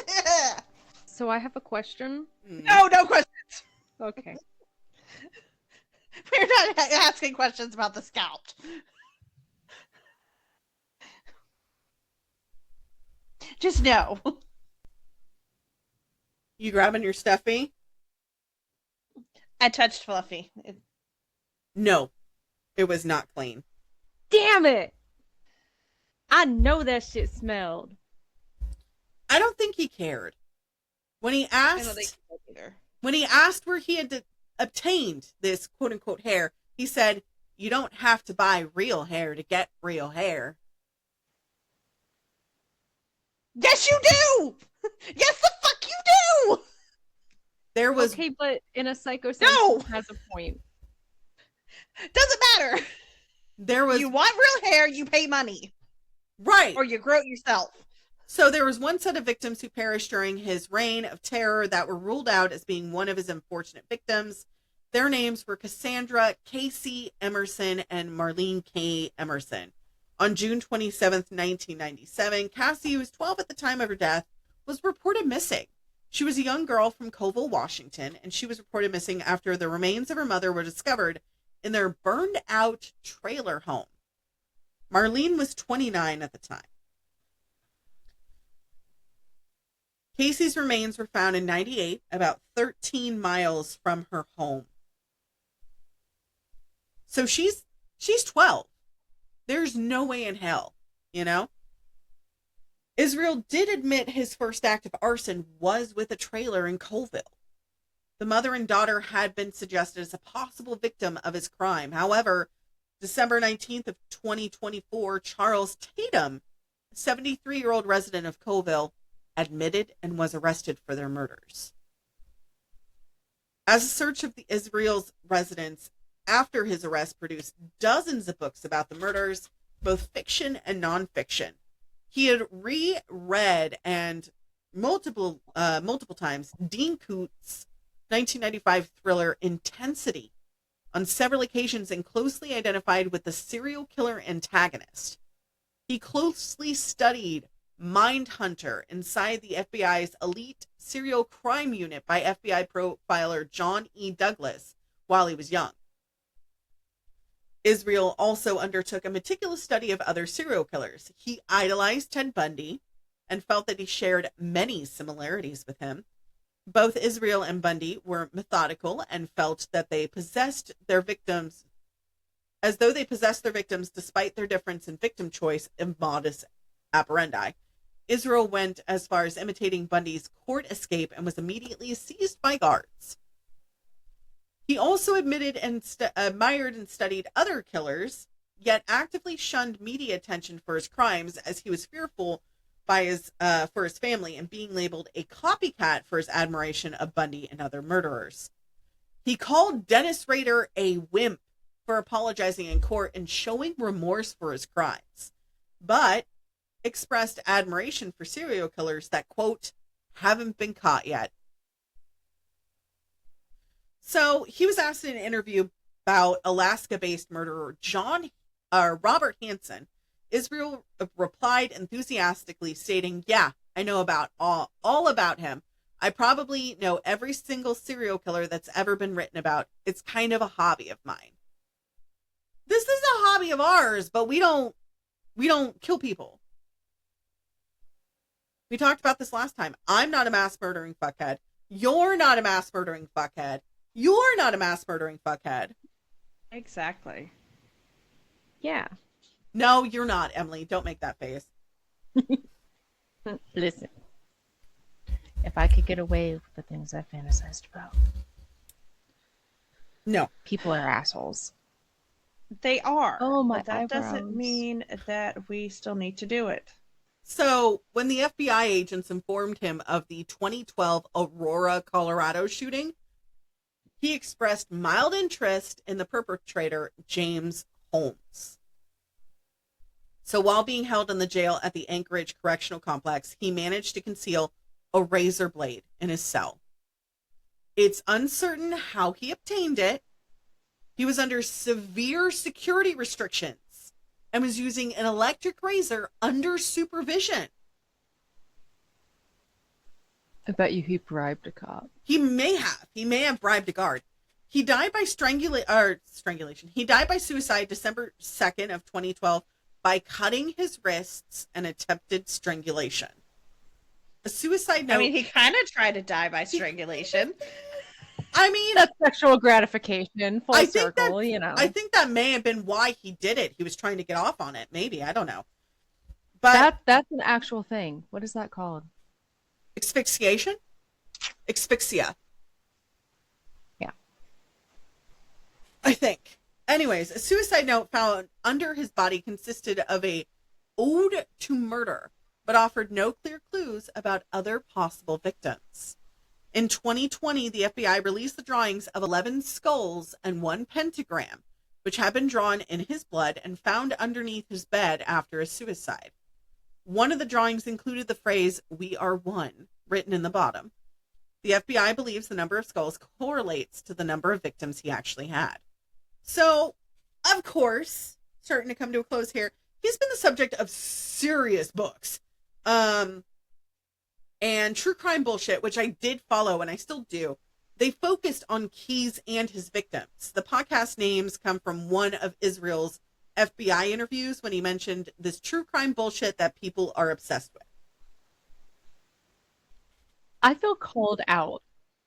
Speaker 2: they're at!
Speaker 3: So I have a question.
Speaker 2: No questions.
Speaker 3: Okay.
Speaker 2: We're not asking questions about the scalp. Just no.
Speaker 1: You grabbing your stuffy?
Speaker 2: I touched Fluffy.
Speaker 1: No, it was not clean.
Speaker 3: Damn it! I know that shit smelled.
Speaker 1: I don't think he cared. When he
Speaker 2: I don't
Speaker 1: asked,
Speaker 2: think so either.
Speaker 1: where he had obtained this quote unquote hair, he said, "You don't have to buy real hair to get real hair."
Speaker 2: Yes, you do! Yes, the fuck you do!
Speaker 1: There was
Speaker 3: Okay, but in a psycho sense,
Speaker 2: No!
Speaker 3: he has a point.
Speaker 2: Doesn't matter. You want real hair, you pay money.
Speaker 1: Right.
Speaker 2: Or you grow it yourself.
Speaker 1: So there was one set of victims who perished during his reign of terror that were ruled out as being one of his unfortunate victims. Their names were Cassandra Casey Emerson and Marlene K. Emerson. On June 27th, 1997, Cassie, who was 12 at the time of her death, was reported missing. She was a young girl from Colville, Washington, and she was reported missing after the remains of her mother were discovered in their burned-out trailer home. Marlene was 29 at the time. Casey's remains were found in 98, about 13 miles from her home. So she's 12. There's no way in hell, you know? Israel did admit his first act of arson was with a trailer in Colville. The mother and daughter had been suggested as a possible victim of his crime. However, December 19th of 2024, Charles Tatum, a 73-year-old resident of Colville, admitted and was arrested for their murders. As a search of Israel's residence after his arrest produced dozens of books about the murders, both fiction and nonfiction. He had reread and multiple times Dean Koontz' 1995 thriller Intensity on several occasions and closely identified with the serial killer antagonist. He closely studied Mindhunter inside the FBI's elite serial crime unit by FBI profiler John E. Douglas while he was young. Israel also undertook a meticulous study of other serial killers. He idolized Ted Bundy and felt that he shared many similarities with him. Both Israel and Bundy were methodical and felt that they possessed their victims as though they possessed their victims despite their difference in victim choice and modus operandi. Israel went as far as imitating Bundy's court escape and was immediately seized by guards. He also admitted and admired and studied other killers, yet actively shunned media attention for his crimes as he was fearful for his family and being labeled a copycat for his admiration of Bundy and other murderers. He called Dennis Rader a wimp for apologizing in court and showing remorse for his crimes, but expressed admiration for serial killers that, quote, haven't been caught yet. So he was asked in an interview about Alaska-based murderer Robert Hansen. Israel replied enthusiastically, stating, "Yeah, I know about all about him. I probably know every single serial killer that's ever been written about. It's kind of a hobby of mine." This is a hobby of ours, but we don't kill people. We talked about this last time. I'm not a mass murdering fuckhead. You're not a mass murdering fuckhead. You're not a mass murdering fuckhead.
Speaker 2: Exactly.
Speaker 3: Yeah.
Speaker 1: No, you're not, Emily. Don't make that face.
Speaker 3: Listen. If I could get away with the things I fantasized about.
Speaker 1: No.
Speaker 3: People are assholes.
Speaker 2: They are.
Speaker 3: Oh, my
Speaker 2: but that doesn't
Speaker 3: eyebrows.
Speaker 2: mean that we still need to do it.
Speaker 1: So, when the FBI agents informed him of the 2012 Aurora, Colorado shooting, he expressed mild interest in the perpetrator, James Holmes. So, while being held in the jail at the Anchorage Correctional Complex, he managed to conceal a razor blade in his cell. It's uncertain how he obtained it. He was under severe security restrictions and was using an electric razor under supervision.
Speaker 3: I bet you he bribed a cop.
Speaker 1: He may have bribed a guard. He died by strangulation. He died by suicide December 2nd of 2012 by cutting his wrists and attempted strangulation. A suicide note.
Speaker 2: I mean, he kind of tried to die by strangulation.
Speaker 1: I mean,
Speaker 3: That's sexual gratification, full
Speaker 1: I think
Speaker 3: circle,
Speaker 1: that,
Speaker 3: you know.
Speaker 1: I think that may have been why he did it. He was trying to get off on it. Maybe. I don't know. But
Speaker 3: that's an actual thing. What is that called?
Speaker 1: asphyxiation? Asphyxia.
Speaker 3: Yeah.
Speaker 1: I think. Anyways, a suicide note found under his body consisted of a ode to murder, but offered no clear clues about other possible victims. In 2020, the FBI released the drawings of 11 skulls and 1 pentagram, which had been drawn in his blood and found underneath his bed after a suicide. One of the drawings included the phrase, "We are one," written in the bottom. The FBI believes the number of skulls correlates to the number of victims he actually had. So, of course, starting to come to a close here, he's been the subject of serious books. And true crime bullshit, which I did follow and I still do. They focused on Keyes and his victims. The podcast names come from one of Israel's FBI interviews when he mentioned this true crime bullshit that people are obsessed with.
Speaker 3: I feel called out.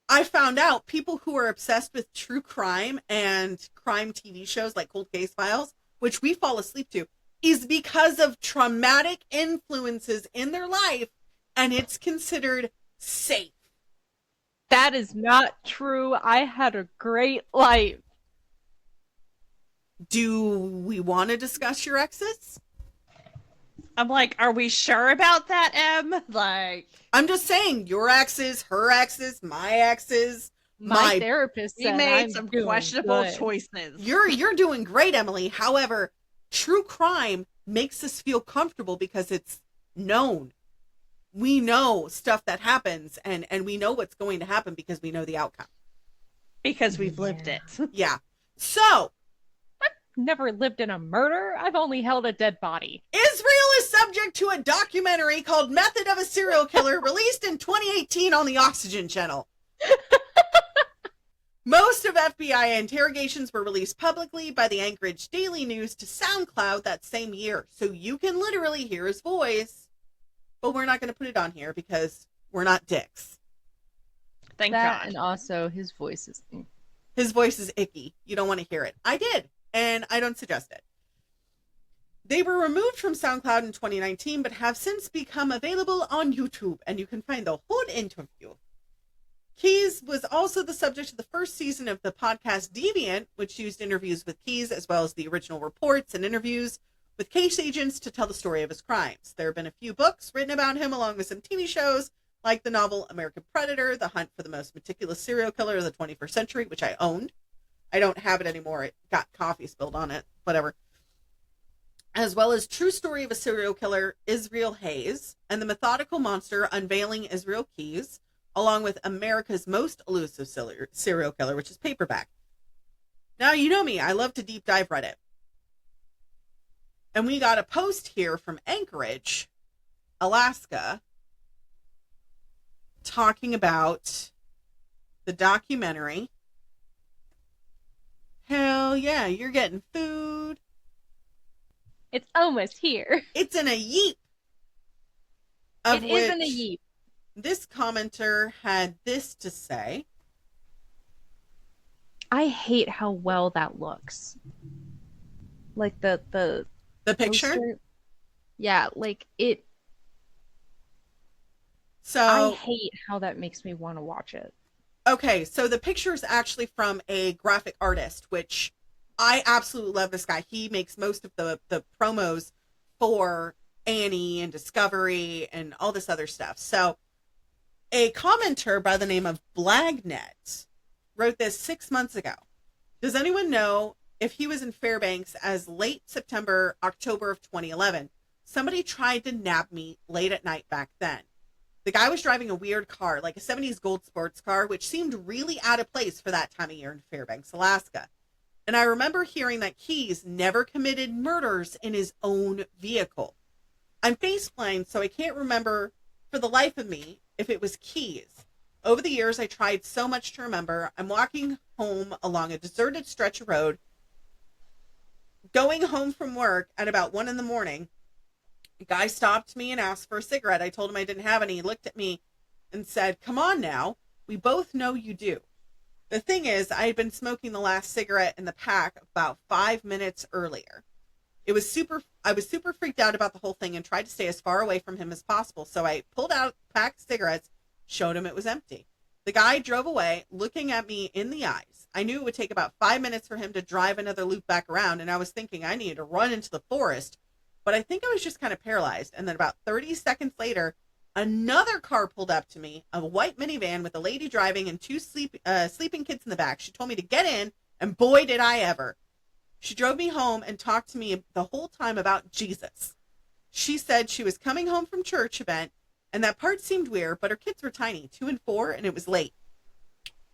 Speaker 1: I found out people who are obsessed with true crime and crime TV shows like Cold Case Files, which we fall asleep to, is because of traumatic influences in their life, and it's considered safe.
Speaker 3: That is not true. I had a great life.
Speaker 1: Do we want to discuss your exes?
Speaker 2: I'm like, are we sure about that, Em? Like,
Speaker 1: I'm just saying, your exes, her exes, my exes.
Speaker 3: My therapist
Speaker 2: he
Speaker 3: said
Speaker 2: made
Speaker 3: I'm
Speaker 2: some
Speaker 3: doing
Speaker 2: questionable
Speaker 3: good.
Speaker 2: choices.
Speaker 1: You're doing great, Emily. However, true crime makes us feel comfortable because it's known. We know stuff that happens, and we know what's going to happen because we know the outcome.
Speaker 2: Because we've lived it.
Speaker 1: Yeah. So,
Speaker 3: Never lived in a murder. I've only held a dead body.
Speaker 1: Israel is subject to a documentary called Method of a Serial Killer, released in 2018 on the Oxygen Channel. Most of FBI interrogations were released publicly by the Anchorage Daily News to SoundCloud that same year, so you can literally hear his voice, but we're not going to put it on here because we're not dicks.
Speaker 2: Thank
Speaker 3: That
Speaker 2: God.
Speaker 3: and also his voice is.
Speaker 1: His voice is icky. You don't want to hear it. I did, and I don't suggest it. They were removed from SoundCloud in 2019, but have since become available on YouTube, and you can find the whole interview. Keyes was also the subject of the first season of the podcast Deviant, which used interviews with Keyes as well as the original reports and interviews with case agents to tell the story of his crimes. There have been a few books written about him along with some TV shows, like the novel American Predator, The Hunt for the Most Meticulous Serial Killer of the 21st Century, which I owned. I don't have it anymore. It got coffee spilled on it. Whatever. As well as True Story of a Serial Killer, Israel Hayes, and The Methodical Monster, Unveiling Israel Keyes, along with America's most elusive serial killer, which is Paperback. Now, you know me, I love to deep dive Reddit. And we got a post here from Anchorage, Alaska, talking about the documentary. Hell yeah, you're getting food.
Speaker 3: It's almost here.
Speaker 1: It's in a yeep.
Speaker 3: It is in a yeep.
Speaker 1: This commenter had this to say.
Speaker 3: I hate how well that looks. Like the
Speaker 1: picture?
Speaker 3: poster. Yeah, like it.
Speaker 1: So
Speaker 3: I hate how that makes me want to watch it.
Speaker 1: Okay, so the picture is actually from a graphic artist, which I absolutely love this guy. He makes most of the promos for Annie and Discovery and all this other stuff. So a commenter by the name of Blagnet wrote this 6 months ago. Does anyone know if he was in Fairbanks as late September, October of 2011? Somebody tried to nab me late at night back then. The guy was driving a weird car, like a 70s gold sports car, which seemed really out of place for that time of year in Fairbanks, Alaska. And I remember hearing that Keyes never committed murders in his own vehicle. I'm faceblind, so I can't remember for the life of me if it was Keyes. Over the years, I tried so much to remember. I'm walking home along a deserted stretch of road, going home from work at about 1 a.m. A guy stopped me and asked for a cigarette. I told him I didn't have any. He looked at me and said, "Come on now. We both know you do." The thing is, I had been smoking the last cigarette in the pack about 5 minutes earlier. I was super freaked out about the whole thing and tried to stay as far away from him as possible. So I pulled out a pack of cigarettes, showed him it was empty. The guy drove away, looking at me in the eyes. I knew it would take about 5 minutes for him to drive another loop back around, and I was thinking I needed to run into the forest. But I think I was just kind of paralyzed. And then about 30 seconds later, another car pulled up to me, a white minivan with a lady driving and two sleeping kids in the back. She told me to get in, and boy, did I ever. She drove me home and talked to me the whole time about Jesus. She said she was coming home from church event, and that part seemed weird, but her kids were tiny, 2 and 4, and it was late.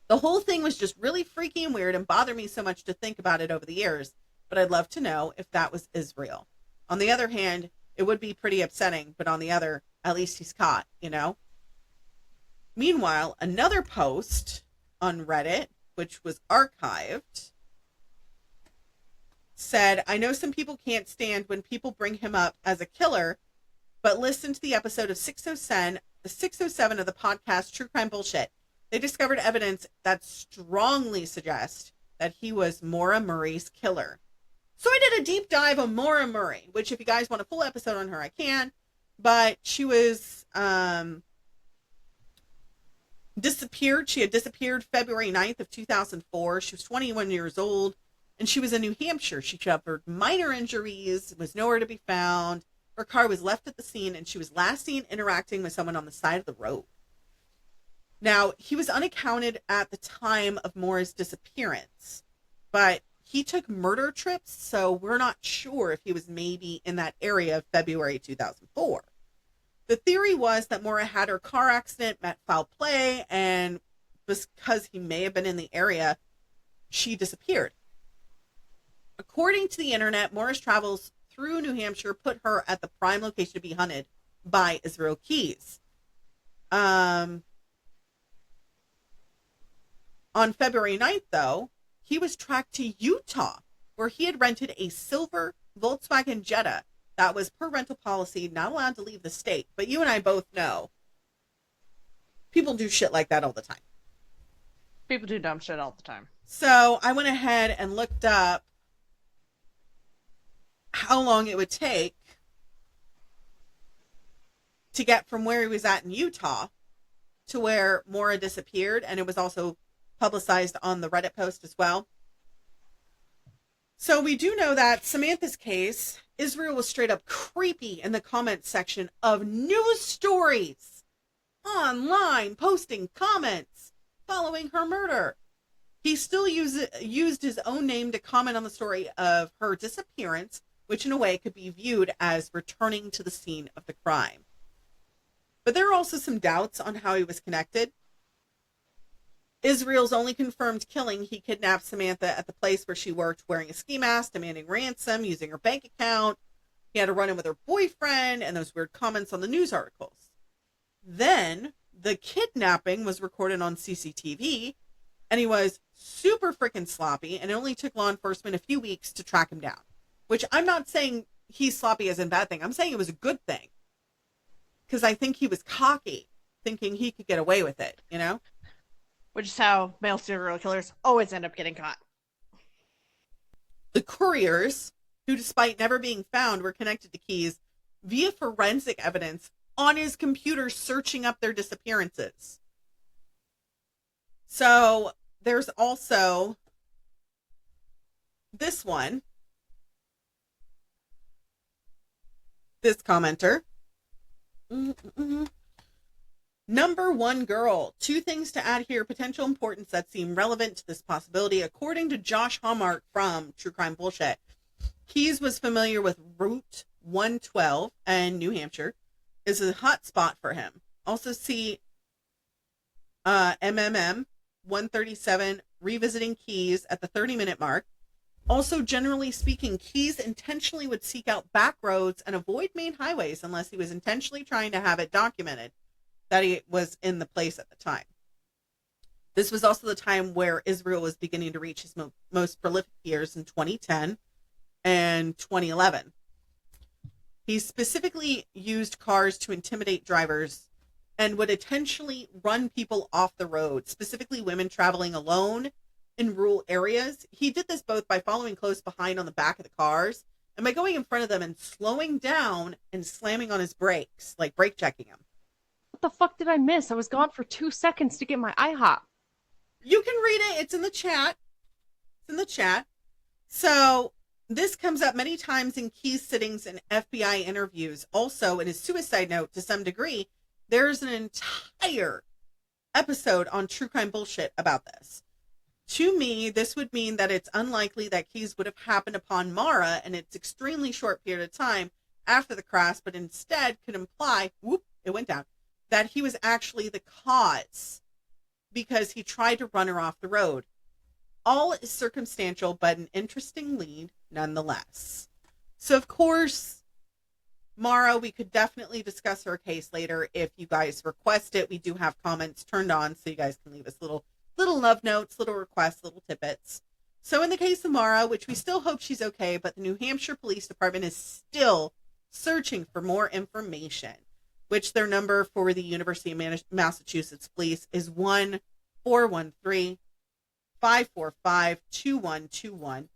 Speaker 1: The whole thing was just really freaky and weird and bothered me so much to think about it over the years, but I'd love to know if that was Israel. On the other hand, it would be pretty upsetting, but on the other, at least he's caught, you know? Meanwhile, another post on Reddit, which was archived, said, "I know some people can't stand when people bring him up as a killer, but listen to the episode of 607 of the podcast True Crime Bullshit. They discovered evidence that strongly suggests that he was Maura Murray's killer." So I did a deep dive on Maura Murray, which if you guys want a full episode on her, I can. But she was disappeared. She had disappeared February 9th of 2004. She was 21 years old, and she was in New Hampshire. She suffered minor injuries, was nowhere to be found. Her car was left at the scene, and she was last seen interacting with someone on the side of the road. Now, he was unaccounted at the time of Maura's disappearance, but he took murder trips, so we're not sure if he was maybe in that area of February 2004. The theory was that Maura had her car accident, met foul play, and because he may have been in the area, she disappeared. According to the internet, Maura's travels through New Hampshire put her at the prime location to be hunted by Israel Keyes. On February 9th, though, he was tracked to Utah, where he had rented a silver Volkswagen Jetta that was, per rental policy, not allowed to leave the state. But you and I both know people do shit like that all the time.
Speaker 2: People do dumb shit all the time.
Speaker 1: So I went ahead and looked up how long it would take to get from where he was at in Utah to where Maura disappeared, and it was also publicized on the Reddit post as well. So we do know that Samantha's case, Israel was straight up creepy in the comments section of news stories online, posting comments following her murder. He still used his own name to comment on the story of her disappearance, which in a way could be viewed as returning to the scene of the crime. But there are also some doubts on how he was connected. Israel's only confirmed killing, he kidnapped Samantha at the place where she worked wearing a ski mask, demanding ransom, using her bank account. He had a run-in with her boyfriend and those weird comments on the news articles. Then the kidnapping was recorded on CCTV, and he was super freaking sloppy, and it only took law enforcement a few weeks to track him down. Which I'm not saying he's sloppy as a bad thing. I'm saying it was a good thing. Because I think he was cocky, thinking he could get away with it, you know?
Speaker 2: Which is how male serial killers always end up getting caught.
Speaker 1: The couriers, who despite never being found, were connected to Keyes via forensic evidence on his computer searching up their disappearances. So there's also this one. This commenter. Number one girl. Two things to add here. Potential importance that seem relevant to this possibility. According to Josh Hallmark from True Crime Bullshit, Keyes was familiar with Route 112 and New Hampshire is a hot spot for him. Also see MMM 137 revisiting Keyes at the 30-minute mark. Also, generally speaking, Keyes intentionally would seek out back roads and avoid main highways unless he was intentionally trying to have it documented that he was in the place at the time. This was also the time where Israel was beginning to reach his most prolific years in 2010 and 2011. He specifically used cars to intimidate drivers and would intentionally run people off the road, specifically women traveling alone in rural areas. He did this both by following close behind on the back of the cars and by going in front of them and slowing down and slamming on his brakes, like brake checking them.
Speaker 3: What the fuck did I miss? I was gone for 2 seconds to get my IHOP.
Speaker 1: You can read it. It's in the chat. It's in the chat. So this comes up many times in Keyes sittings and FBI interviews. Also, in his suicide note, to some degree, there's an entire episode on True Crime Bullshit about this. To me, this would mean that it's unlikely that Keyes would have happened upon Mara in its extremely short period of time after the crash, but instead could imply, whoop, it went down, that he was actually the cause because he tried to run her off the road. All is circumstantial, but an interesting lead nonetheless. So, of course, Mara, we could definitely discuss her case later if you guys request it. We do have comments turned on, so you guys can leave us little love notes, little requests, little tidbits. So in the case of Mara, which we still hope she's okay, but the New Hampshire Police Department is still searching for more information, which their number for the University of Massachusetts Police is 1-413-545-2121.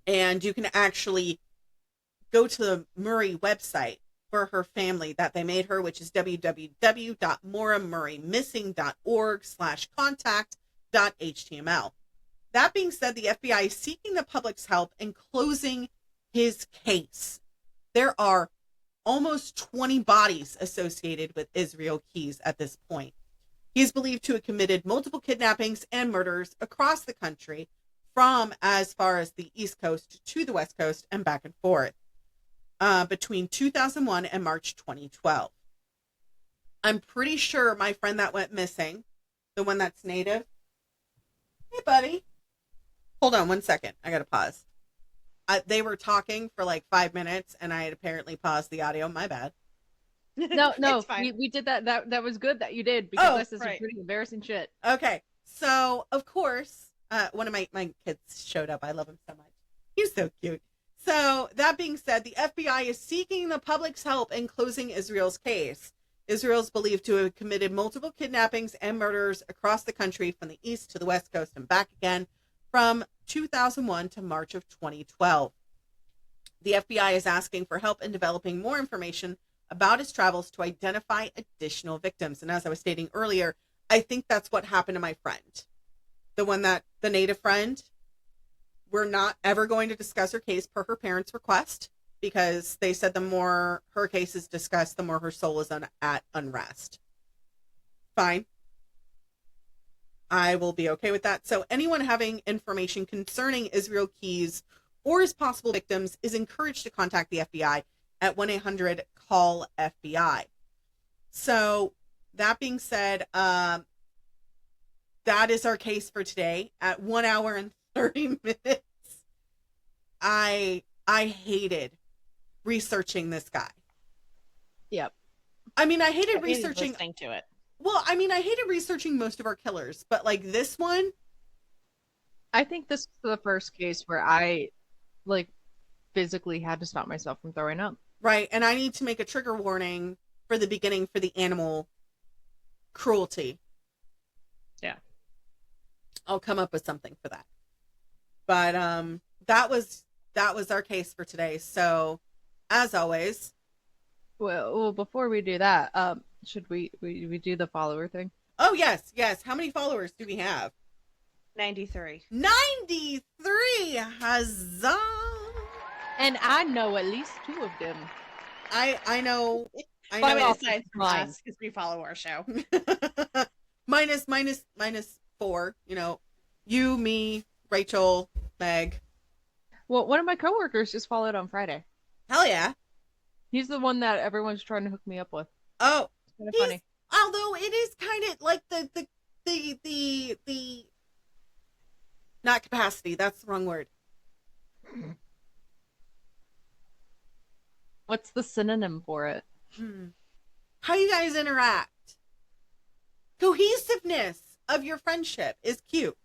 Speaker 1: And you can actually go to the Murray website for her family that they made her, which is www.moramurraymissing.org/contact.html. That being said, the FBI is seeking the public's help in closing his case. There are almost 20 bodies associated with Israel Keyes at this point. He is believed to have committed multiple kidnappings and murders across the country from as far as the East Coast to the West Coast and back and forth. Between 2001 and March 2012. I'm pretty sure my friend that went missing, the one that's native. Hey, buddy. Hold on 1 second. I got to pause. They were talking for like 5 minutes, and I had apparently paused the audio. My bad.
Speaker 3: No,
Speaker 2: It's fine.
Speaker 3: we did that. That was good that you did, because this is
Speaker 2: right.
Speaker 3: some pretty embarrassing shit.
Speaker 1: Okay. So, of course, one of my kids showed up. I love him so much. He's so cute. So, that being said, the FBI is seeking the public's help in closing Israel's case. Israel is believed to have committed multiple kidnappings and murders across the country from the East to the West Coast and back again from 2001 to March of 2012. The FBI is asking for help in developing more information about his travels to identify additional victims. And as I was stating earlier, I think that's what happened to my friend. The native friend. We're not ever going to discuss her case per her parents' request, because they said the more her case is discussed, the more her soul is at unrest. Fine. I will be okay with that. So anyone having information concerning Israel Keyes or his possible victims is encouraged to contact the FBI at 1-800-CALL-FBI. So that being said, that is our case for today at 1 hour and 30 minutes. I hated researching this guy.
Speaker 3: Yep.
Speaker 1: I mean, I hated
Speaker 2: I hated
Speaker 1: researching.
Speaker 2: listening to it.
Speaker 1: Well, I mean, I hated researching most of our killers, but like this one,
Speaker 3: I think this was the first case where I, like, physically had to stop myself from throwing up.
Speaker 1: right? And I need to make a trigger warning for the beginning for the animal cruelty.
Speaker 2: Yeah.
Speaker 1: I'll come up with something for that. But that was our case for today. So, as always,
Speaker 3: Well, before we do that, should we do the follower thing?
Speaker 1: oh yes. How many followers do we have?
Speaker 2: 93.
Speaker 1: 93. Huzzah!
Speaker 3: And I know at least 2 of them.
Speaker 1: I know. I
Speaker 2: By the way,
Speaker 1: know.
Speaker 2: besides
Speaker 3: mine.
Speaker 2: us, because we follow our show.
Speaker 1: minus 4. You know, you, me, Rachel, Meg.
Speaker 3: Well, one of my coworkers just followed on Friday.
Speaker 1: Hell yeah!
Speaker 3: He's the one that everyone's trying to hook me up with.
Speaker 1: Oh,
Speaker 3: It's kind of
Speaker 1: he's-
Speaker 3: funny.
Speaker 1: although it is kind of like the not capacity. That's the wrong word.
Speaker 3: What's the synonym for it?
Speaker 1: How you guys interact. Cohesiveness of your friendship is cute.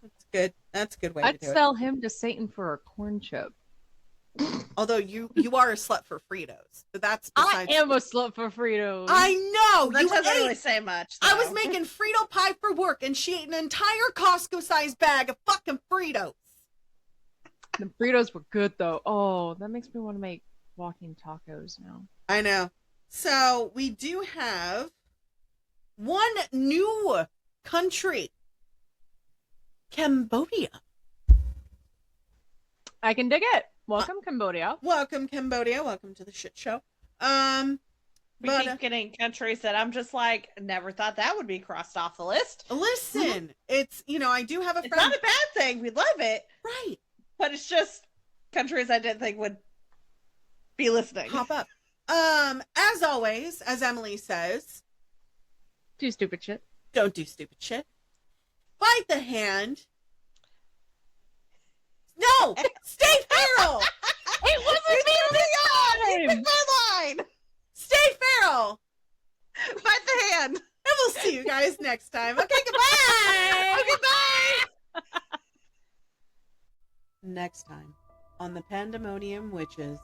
Speaker 1: That's good. That's a good way
Speaker 3: I'd
Speaker 1: to do
Speaker 3: sell him to Satan for a corn chip.
Speaker 1: it. Although you are a slut for Fritos, but that's
Speaker 3: I
Speaker 1: besides.
Speaker 3: am a slut for Fritos.
Speaker 1: I know
Speaker 2: That
Speaker 1: you
Speaker 2: doesn't
Speaker 1: ate.
Speaker 2: really say much.
Speaker 1: I was
Speaker 2: though.
Speaker 1: making Frito pie for work, and she ate an entire Costco-sized bag of fucking Fritos.
Speaker 3: The Fritos were good though. Oh, that makes me want to make walking tacos now.
Speaker 1: I know. So we do have one new country, Cambodia.
Speaker 3: I can dig it. Welcome, Cambodia.
Speaker 1: Welcome, Cambodia. Welcome to the shit show.
Speaker 2: We
Speaker 1: But
Speaker 2: keep getting countries that I'm just like, never thought that would be crossed off the list.
Speaker 1: listen, it's, you know, I do have a
Speaker 2: It's
Speaker 1: friend.
Speaker 2: not a bad thing. We love it,
Speaker 1: Right.
Speaker 2: but it's just countries I didn't think would be listening.
Speaker 1: Pop up. As always, as Emily says,
Speaker 3: Do stupid shit.
Speaker 1: don't do stupid shit. Bite the hand. No! Stay feral!
Speaker 3: It wasn't me
Speaker 2: You
Speaker 3: this
Speaker 2: took my line.
Speaker 1: Stay feral!
Speaker 2: Bite the hand.
Speaker 1: And we'll see you guys next time. Okay, goodbye!
Speaker 2: Okay, bye.
Speaker 1: Next time on the Pandemonium Witches,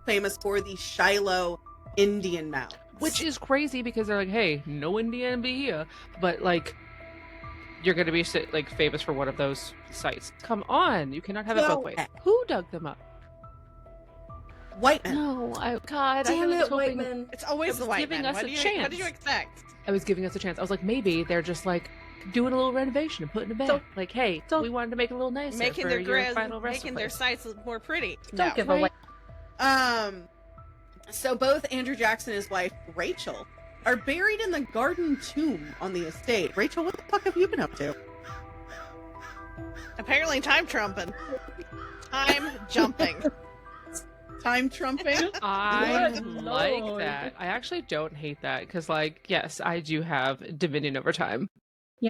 Speaker 1: famous for the Shiloh Indian mouth.
Speaker 4: Which is crazy because they're like, hey, no Indian be here. But, like, you're going to be, like, famous for one of those sites. Come on. You cannot have it
Speaker 1: So-
Speaker 4: both ways. Who dug them up?
Speaker 1: White men.
Speaker 4: No, God,
Speaker 6: Damn
Speaker 4: was
Speaker 6: it, white
Speaker 4: hoping...
Speaker 6: men.
Speaker 2: It's always
Speaker 4: It
Speaker 2: the
Speaker 4: was
Speaker 2: white
Speaker 4: giving
Speaker 2: man.
Speaker 4: us a
Speaker 2: What do
Speaker 4: chance.
Speaker 2: you expect?
Speaker 4: I was giving us a chance. I was like, maybe they're just, like, doing a little renovation and putting it back.
Speaker 6: Don't-
Speaker 4: Like, hey,
Speaker 6: don't-
Speaker 4: we wanted to make it a little nicer
Speaker 2: Making
Speaker 4: for
Speaker 2: their
Speaker 4: your final
Speaker 2: making their
Speaker 4: place.
Speaker 2: sites look more pretty.
Speaker 6: Don't
Speaker 2: No.
Speaker 6: give a
Speaker 4: Right.
Speaker 6: white.
Speaker 1: So both Andrew Jackson and his wife, Rachel, are buried in the garden tomb on the estate. Rachel, what the fuck have you been up to?
Speaker 2: Apparently, time trumping. Time jumping.
Speaker 1: Time trumping?
Speaker 4: I
Speaker 6: Good
Speaker 4: like
Speaker 6: Lord.
Speaker 4: that. I actually don't hate that because, like, yes, I do have dominion over time.